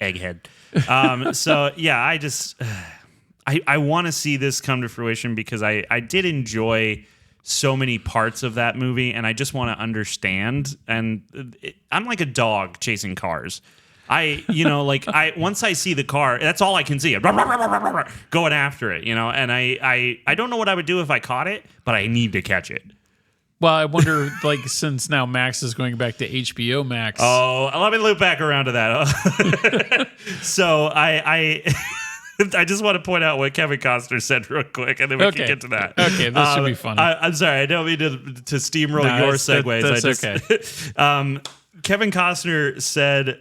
Egghead. So, yeah, I want to see this come to fruition because I did enjoy so many parts of that movie, and I just want to understand. And I'm like a dog chasing cars. Once I see the car, that's all I can see. Going after it, and I don't know what I would do if I caught it, but I need to catch it. Well, I wonder, since now Max is going back to HBO Max. Oh, let me loop back around to that. So I just want to point out what Kevin Costner said real quick, and then we can get to that. Okay, this should be fun. I'm sorry, I don't mean to steamroll your segues. That's okay. Kevin Costner said,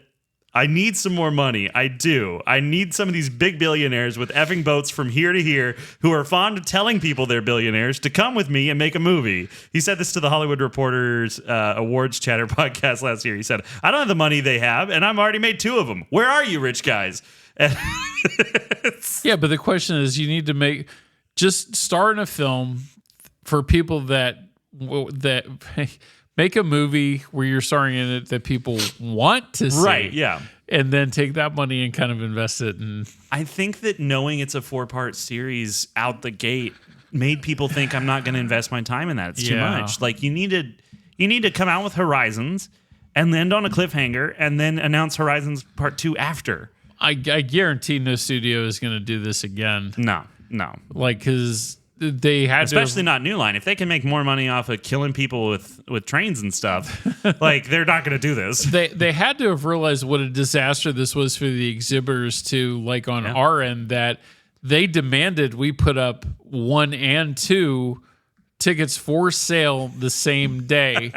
I need some more money. I do. I need some of these big billionaires with effing boats from here to here who are fond of telling people they're billionaires to come with me and make a movie. He said this to the Hollywood Reporter's Awards Chatter podcast last year. He said, I don't have the money they have, and I've already made 2 of them. Where are you, rich guys? Yeah, but the question is, you need to just star in a film for people that make a movie where you're starring in it that people want to see. Right, yeah. And then take that money and kind of invest it in. I think that knowing it's a 4-part series out the gate made people think I'm not going to invest my time in that. It's too much. Like, you need to come out with Horizons and end on a cliffhanger and then announce Horizons Part 2 after. I guarantee no studio is going to do this again. No. Because they had especially not New Line. If they can make more money off of killing people with trains and stuff, they're not going to do this. They had to have realized what a disaster this was for the exhibitors too. On our end, that they demanded we put up 1 and 2 tickets for sale the same day,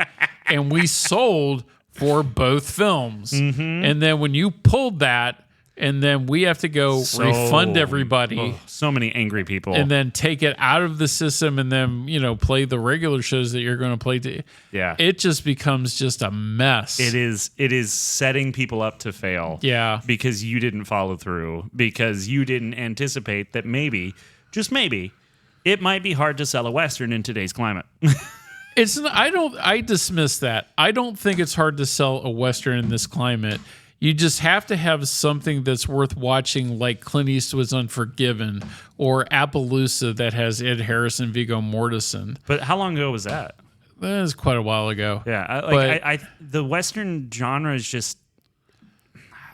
and we sold for both films. Mm-hmm. And then when you pulled that and then we have to go refund everybody. So many angry people. And then take it out of the system and then, play the regular shows that you're going to play. Yeah. It just becomes just a mess. It is setting people up to fail. Yeah. Because you didn't follow through, because you didn't anticipate that maybe, just maybe, it might be hard to sell a Western in today's climate. I dismiss that. I don't think it's hard to sell a Western in this climate. You just have to have something that's worth watching, like Clint Eastwood's Unforgiven or Appaloosa that has Ed Harris and Viggo Mortensen. But how long ago was that? That was quite a while ago. Yeah, the Western genre is just,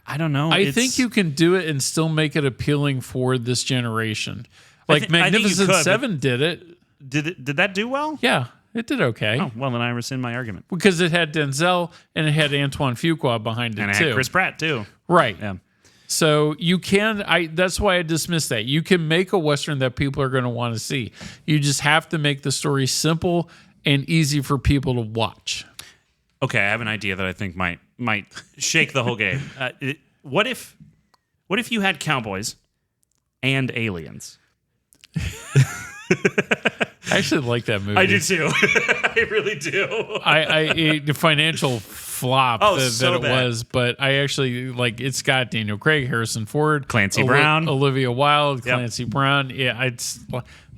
I don't know. I think you can do it and still make it appealing for this generation. Like Magnificent Seven did it. Did that do well? Yeah, it did okay. Oh, well, then I rescind my argument. Because it had Denzel and it had Antoine Fuqua behind it, and it too. had Chris Pratt, too. Right. Yeah. So you can, that's why I dismiss that. You can make a Western that people are going to want to see. You just have to make the story simple and easy for people to watch. Okay, I have an idea that I think might shake the whole game. What if you had cowboys and aliens? I actually like that movie. I do too. I really do. The financial flop that it bad. was, but I actually like. It's got Daniel Craig, Harrison Ford, Clancy Brown, Olivia Wilde, Clancy Brown. Yeah, it's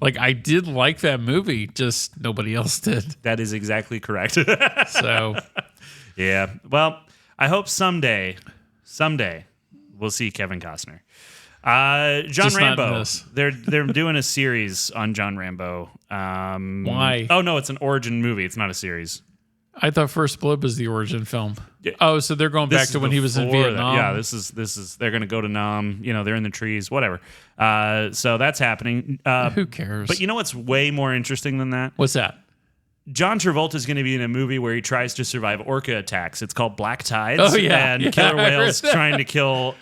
like I did like that movie, just nobody else did. That is exactly correct. So, yeah. Well, I hope someday we'll see Kevin Costner. John just Rambo. They're doing a series on John Rambo. Why? Oh no, it's an origin movie. It's not a series. I thought First Blood was the origin film. Yeah. Oh, so they're going back to when he was in Vietnam. Yeah, this is. They're going to go to Nam. They're in the trees. Whatever. So that's happening. Who cares? But you know what's way more interesting than that? What's that? John Travolta is going to be in a movie where he tries to survive orca attacks. It's called Black Tides. Oh yeah, and killer whales trying to kill.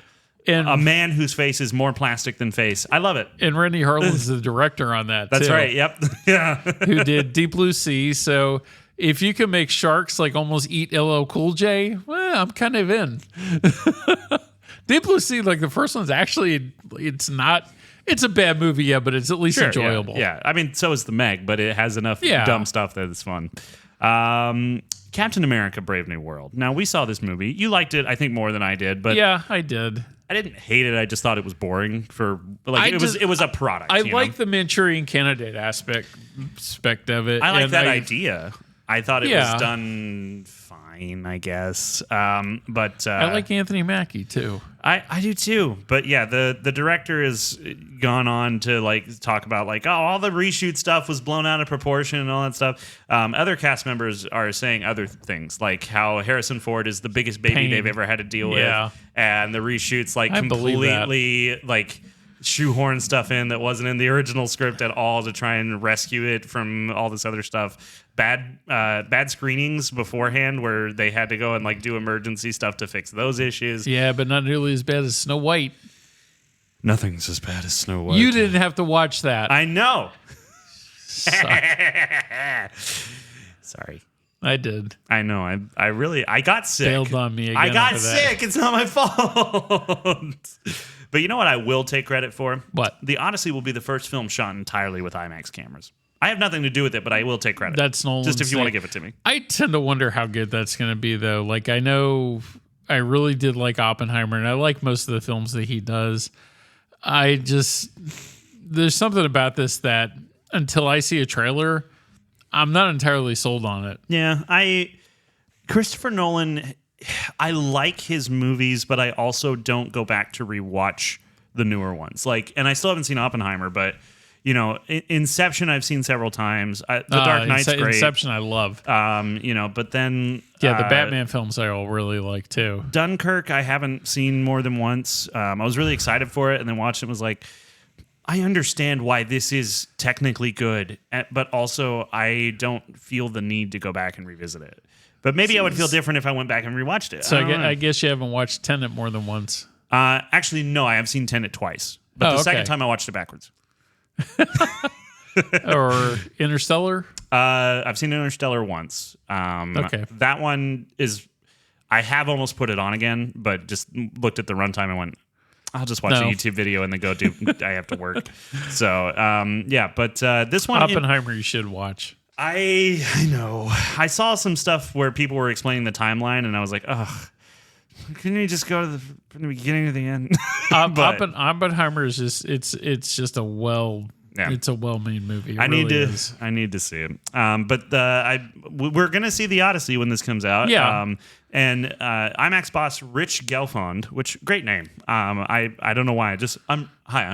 And a man whose face is more plastic than face. I love it. And Randy Harlan's the director on that, That's too. right. Yep. Yeah. Who did Deep Blue Sea. So if you can make sharks like almost eat LL Cool J, well, I'm kind of in. Deep Blue Sea, like the first one's actually, it's a bad movie, yeah, but it's at least enjoyable. Yeah. I mean, so is The Meg, but it has enough dumb stuff that it's fun. Captain America: Brave New World. Now, we saw this movie. You liked it, I think, more than I did. But yeah, I did. I didn't hate it. I just thought it was boring. It was a product. I like the Manchurian Candidate aspect of it. I like that idea. I thought it was done fine, I guess. But I like Anthony Mackie too. I do too. But yeah, the director has gone on to talk about all the reshoot stuff was blown out of proportion and all that stuff. Other cast members are saying other things, like how Harrison Ford is the biggest baby they've ever had to deal with, and the reshoots completely shoehorn stuff in that wasn't in the original script at all to try and rescue it from all this other stuff. Bad screenings beforehand where they had to go and do emergency stuff to fix those issues. Yeah, but not nearly as bad as Snow White. Nothing's as bad as Snow White. You didn't have to watch that. I know. Sorry. I did. I know. I got sick. Bailed on me again. I got sick. It's not my fault. But you know what I will take credit for? What? The Odyssey will be the first film shot entirely with IMAX cameras. I have nothing to do with it, but I will take credit. That's Nolan's just if you want to give it to me. I tend to wonder how good that's going to be, though. I know I really did like Oppenheimer, and I like most of the films that he does. There's something about this that until I see a trailer, I'm not entirely sold on it. Yeah, Christopher Nolan, I like his movies, but I also don't go back to rewatch the newer ones. And I still haven't seen Oppenheimer, but Inception I've seen several times. The Dark Knight's great. Inception I love. But then the Batman films I all really like too. Dunkirk I haven't seen more than once. I was really excited for it, and then watched it and was like, I understand why this is technically good, but also I don't feel the need to go back and revisit it. But maybe I would feel different if I went back and rewatched it. So I guess you haven't watched Tenet more than once. Actually, no, I have seen Tenet twice. But the second time I watched it backwards. Or Interstellar? I've seen Interstellar once. Okay. That one is... I have almost put it on again, but just looked at the runtime and went, I'll just watch a YouTube video and then go do. I have to work. So but this one, Oppenheimer, you should watch. I know. I saw some stuff where people were explaining the timeline, and I was like, ugh. Couldn't you just go to from the beginning to the end? Oppenheimer is just it's just a it's a well-made movie. I need to see it. We're gonna see The Odyssey when this comes out. Yeah. And IMAX boss Rich Gelfond, which great name. I don't know why. I'm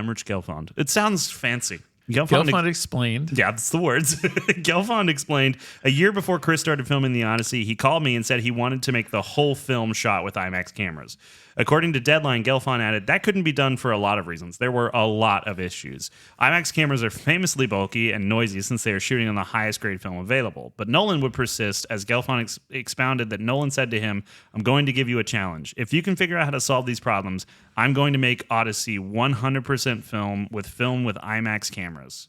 Rich Gelfond. It sounds fancy. Gelfond explained. Yeah, that's the words. Gelfond explained, a year before Chris started filming The Odyssey, he called me and said he wanted to make the whole film shot with IMAX cameras. According to Deadline, Gelfond added, that couldn't be done for a lot of reasons. There were a lot of issues. IMAX cameras are famously bulky and noisy since they are shooting on the highest grade film available. But Nolan would persist, as Gelfond expounded that Nolan said to him, I'm going to give you a challenge. If you can figure out how to solve these problems, I'm going to make Odyssey 100% film with IMAX cameras.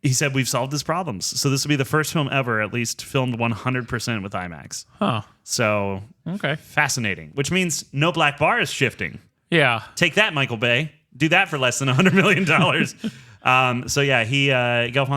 He said, we've solved his problems. So this will be the first film ever, at least, filmed 100% with IMAX. Huh. So, okay. Fascinating. Which means no black bar is shifting. Yeah. Take that, Michael Bay. Do that for less than $100 million. Gelfond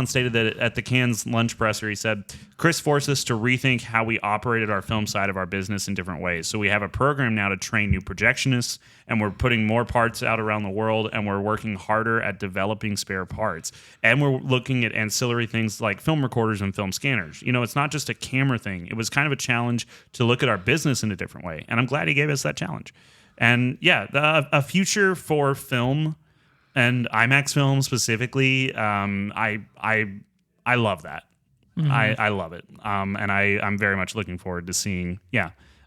stated that at the Cannes lunch presser, he said, Chris forced us to rethink how we operated our film side of our business in different ways. So we have a program now to train new projectionists, and we're putting more parts out around the world, and we're working harder at developing spare parts. And we're looking at ancillary things like film recorders and film scanners. You know, it's not just a camera thing. It was kind of a challenge to look at our business in a different way. And I'm glad he gave us that challenge. And a future for film and IMAX film specifically, I love that. Mm-hmm. I love it. And I'm very much looking forward to seeing,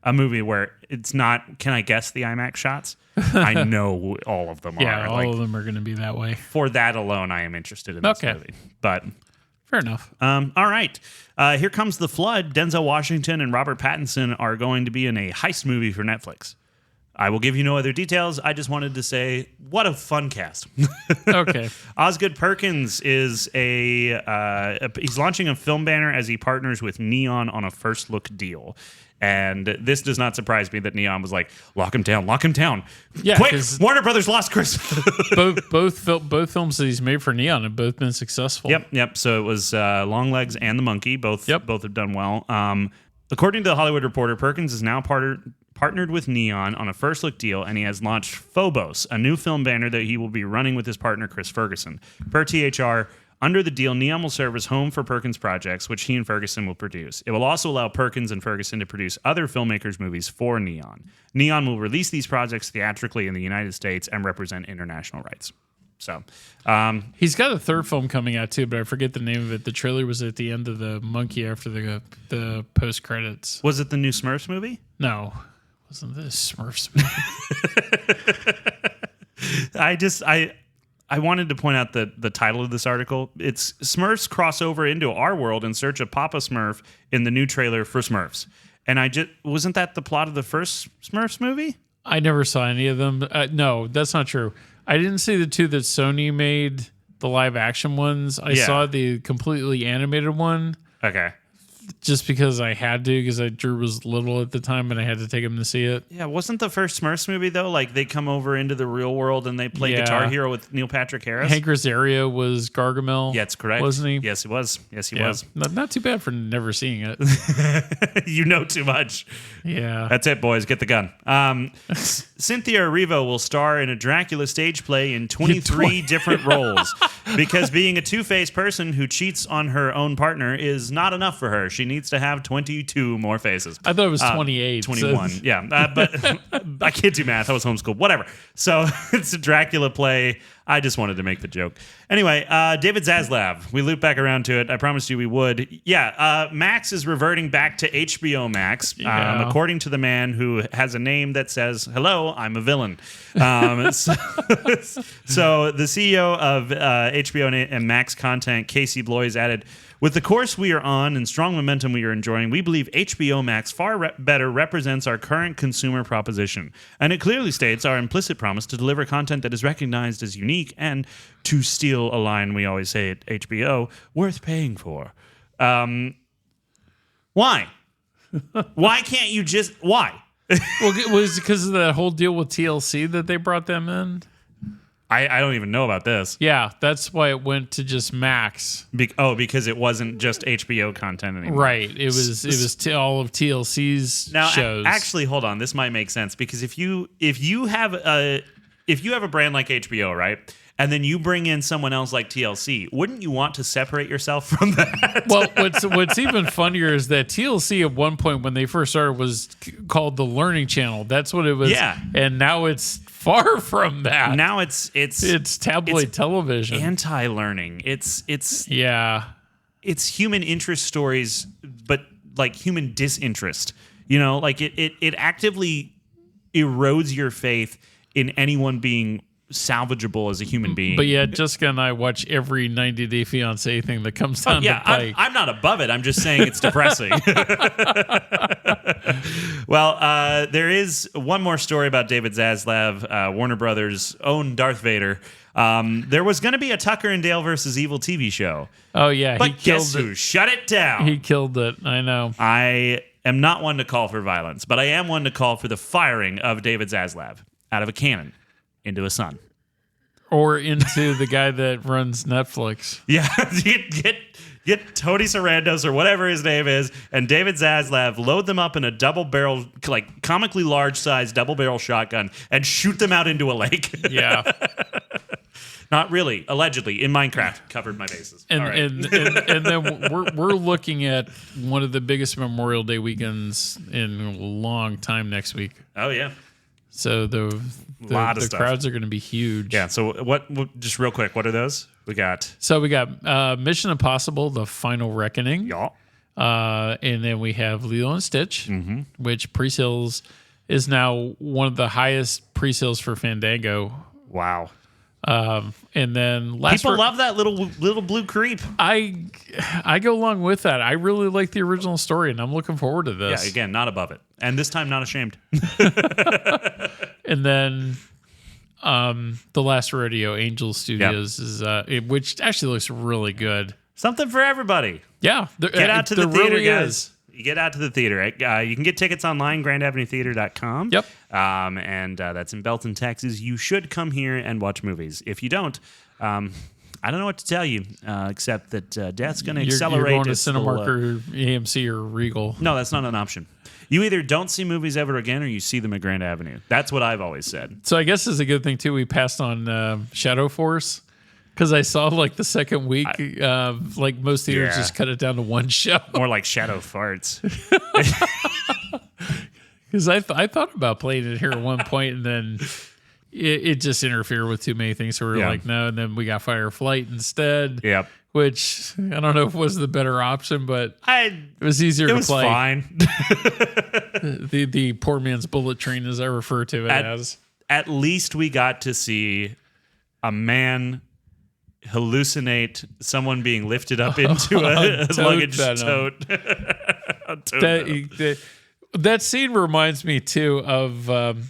a movie where it's not, can I guess the IMAX shots? I know all of them are. Yeah, all of them are going to be that way. For that alone, I am interested in this movie. But fair enough. All right. Here comes The Flood. Denzel Washington and Robert Pattinson are going to be in a heist movie for Netflix. I will give you no other details. I just wanted to say, what a fun cast. Okay. Osgood Perkins is he's launching a film banner as he partners with Neon on a first look deal. And this does not surprise me that Neon was like, lock him down. Yeah, quick, Warner Brothers lost Chris. both films that he's made for Neon have both been successful. Yep. So it was Longlegs and The Monkey. Both have done well. According to The Hollywood Reporter, Perkins is now partnered with Neon on a first look deal, and he has launched Phobos, a new film banner that he will be running with his partner Chris Ferguson. Per THR, under the deal, Neon will serve as home for Perkins' projects, which he and Ferguson will produce. It will also allow Perkins and Ferguson to produce other filmmakers' movies for Neon. Neon will release these projects theatrically in the United States and represent international rights. So, he's got a third film coming out too, but I forget the name of it. The trailer was at the end of the Monkey after the post credits. Was it the new Smurfs movie? No, wasn't this Smurfs movie? I wanted to point out the title of this article. It's Smurfs cross over into our world in search of Papa Smurf in the new trailer for Smurfs. And wasn't that the plot of the first Smurfs movie? I never saw any of them. No, that's not true. I didn't see the two that Sony made, the live action ones. I saw the completely animated one. Okay. Just because I had to, because Drew was little at the time and I had to take him to see it. Yeah, wasn't the first Smurfs movie, though? Like, they come over into the real world and they play Guitar Hero with Neil Patrick Harris? Hank Azaria was Gargamel. Yeah, that's correct. Wasn't he? Yes, he was. He was. Not too bad for never seeing it. You know too much. Yeah. That's it, boys. Get the gun. Cynthia Erivo will star in a Dracula stage play in 23 different roles because being a two-faced person who cheats on her own partner is not enough for her. She needs to have 22 more faces. I thought it was 28. 21. So. Yeah. But I can't do math. I was homeschooled. Whatever. So it's a Dracula play. I just wanted to make the joke. Anyway, David Zaslav. We loop back around to it. I promised you we would. Yeah. Max is reverting back to HBO Max, according to the man who has a name that says, hello, I'm a villain. So the CEO of HBO and Max Content, Casey Bloys, added, with the course we are on and strong momentum we are enjoying, we believe HBO Max far better represents our current consumer proposition. And it clearly states our implicit promise to deliver content that is recognized as unique and, to steal a line we always say at HBO, worth paying for. Why? Why can't you just... Why? Well, was it because of that whole deal with TLC that they brought them in? I don't even know about this. Yeah, that's why it went to just Max. Because it wasn't just HBO content anymore. Right. It was all of TLC's shows. Actually, hold on. This might make sense because if you have a brand like HBO, right? And then you bring in someone else like TLC, wouldn't you want to separate yourself from that? Well, what's even funnier is that TLC at one point when they first started was called the Learning Channel. That's what it was. Yeah. And now it's far from that. Now it's tabloid television. Anti-learning. It's human interest stories, but like human disinterest. You know, like it actively erodes your faith in anyone being salvageable as a human being. But yeah, Jessica and I watch every 90 Day Fiance thing that comes down the pike. I'm not above it. I'm just saying it's depressing. Well, there is one more story about David Zaslav, Warner Brothers' own Darth Vader. There was going to be a Tucker and Dale versus Evil TV show. Oh, yeah. But guess who shut it down? He killed it. I know. I am not one to call for violence, but I am one to call for the firing of David Zaslav out of a cannon into a sun. Or into the guy that runs Netflix. Yeah, get Tony Sarandos or whatever his name is, and David Zaslav, load them up in a double-barrel, like comically large-sized double-barrel shotgun, and shoot them out into a lake. Yeah. Not really. Allegedly, in Minecraft, covered my bases. And, all right. and then we're looking at one of the biggest Memorial Day weekends in a long time next week. Oh, yeah. So the crowds are going to be huge. Yeah. So what? Just real quick, what are those? We got Mission Impossible: The Final Reckoning. Yeah. And then we have Lilo and Stitch, which pre-sales is now one of the highest pre-sales for Fandango. Wow. And then people love that little blue creep. I go along with that. I really like the original story, and I'm looking forward to this. Yeah, again, not above it, and this time not ashamed. And then, The Last Rodeo, Angel Studios is which actually looks really good. Something for everybody. Yeah, get out to the theater, really guys. You get out to the theater. You can get tickets online, grandavenuetheater.com. Yep. And that's in Belton, Texas. You should come here and watch movies. If you don't, I don't know what to tell you, except that death's going to accelerate. You're going to Cinemark or AMC or Regal. No, that's not an option. You either don't see movies ever again or you see them at Grand Avenue. That's what I've always said. So I guess it's a good thing, too. We passed on Shadow Force. Because I saw like the second week, like most theaters just cut it down to one show. More like Shadow Farts. Because I thought about playing it here at one point, and then it just interfered with too many things. So we were like, no. And then we got Fireflight instead. Yep. Which I don't know if was the better option, but it was easier to play. It was fine. the poor man's bullet train, as I refer to it as. At least we got to see a man hallucinate someone being lifted up into a luggage tote. That scene reminds me too of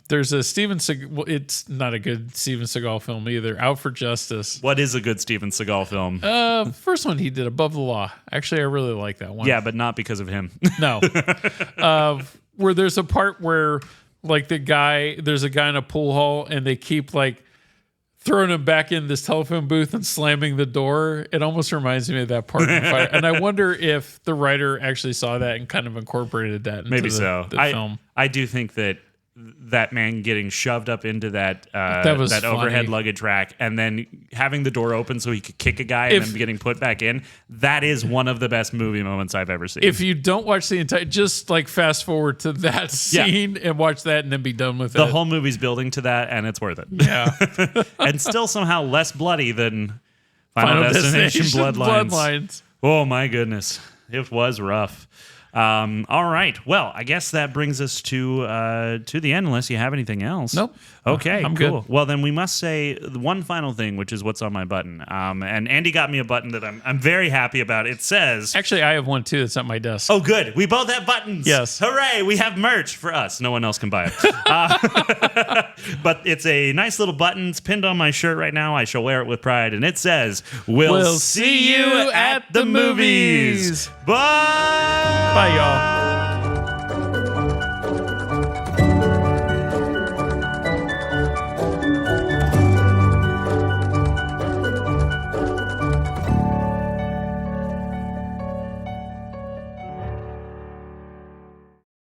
there's a Steven Seagal. Well, it's not a good Steven Seagal film either. Out for Justice. What is a good Steven Seagal film? First one he did, Above the Law. Actually, I really like that one. Yeah, but not because of him. No. Where there's a part where like there's a guy in a pool hall and they keep like throwing him back in this telephone booth and slamming the door. It almost reminds me of that part in Fire. And I wonder if the writer actually saw that and kind of incorporated that into the film. I do think that man getting shoved up into that overhead luggage rack and then having the door open so he could kick a guy and then getting put back in, that is one of the best movie moments I've ever seen. If you don't watch the entire, just like fast forward to that scene and watch that and then be done with it. The whole movie's building to that and it's worth it. Yeah. And still somehow less bloody than Final Destination Bloodlines. Oh my goodness. It was rough. All right. Well, I guess that brings us to the end, unless you have anything else. Nope. Okay, I'm cool. good. Well, then we must say the one final thing, which is what's on my button. And Andy got me a button that I'm very happy about. It says... Actually, I have one, too, that's at my desk. Oh, good. We both have buttons. Yes. Hooray. We have merch for us. No one else can buy it. But it's a nice little button. It's pinned on my shirt right now. I shall wear it with pride. And it says, We'll see you at the movies. Bye. Bye, y'all.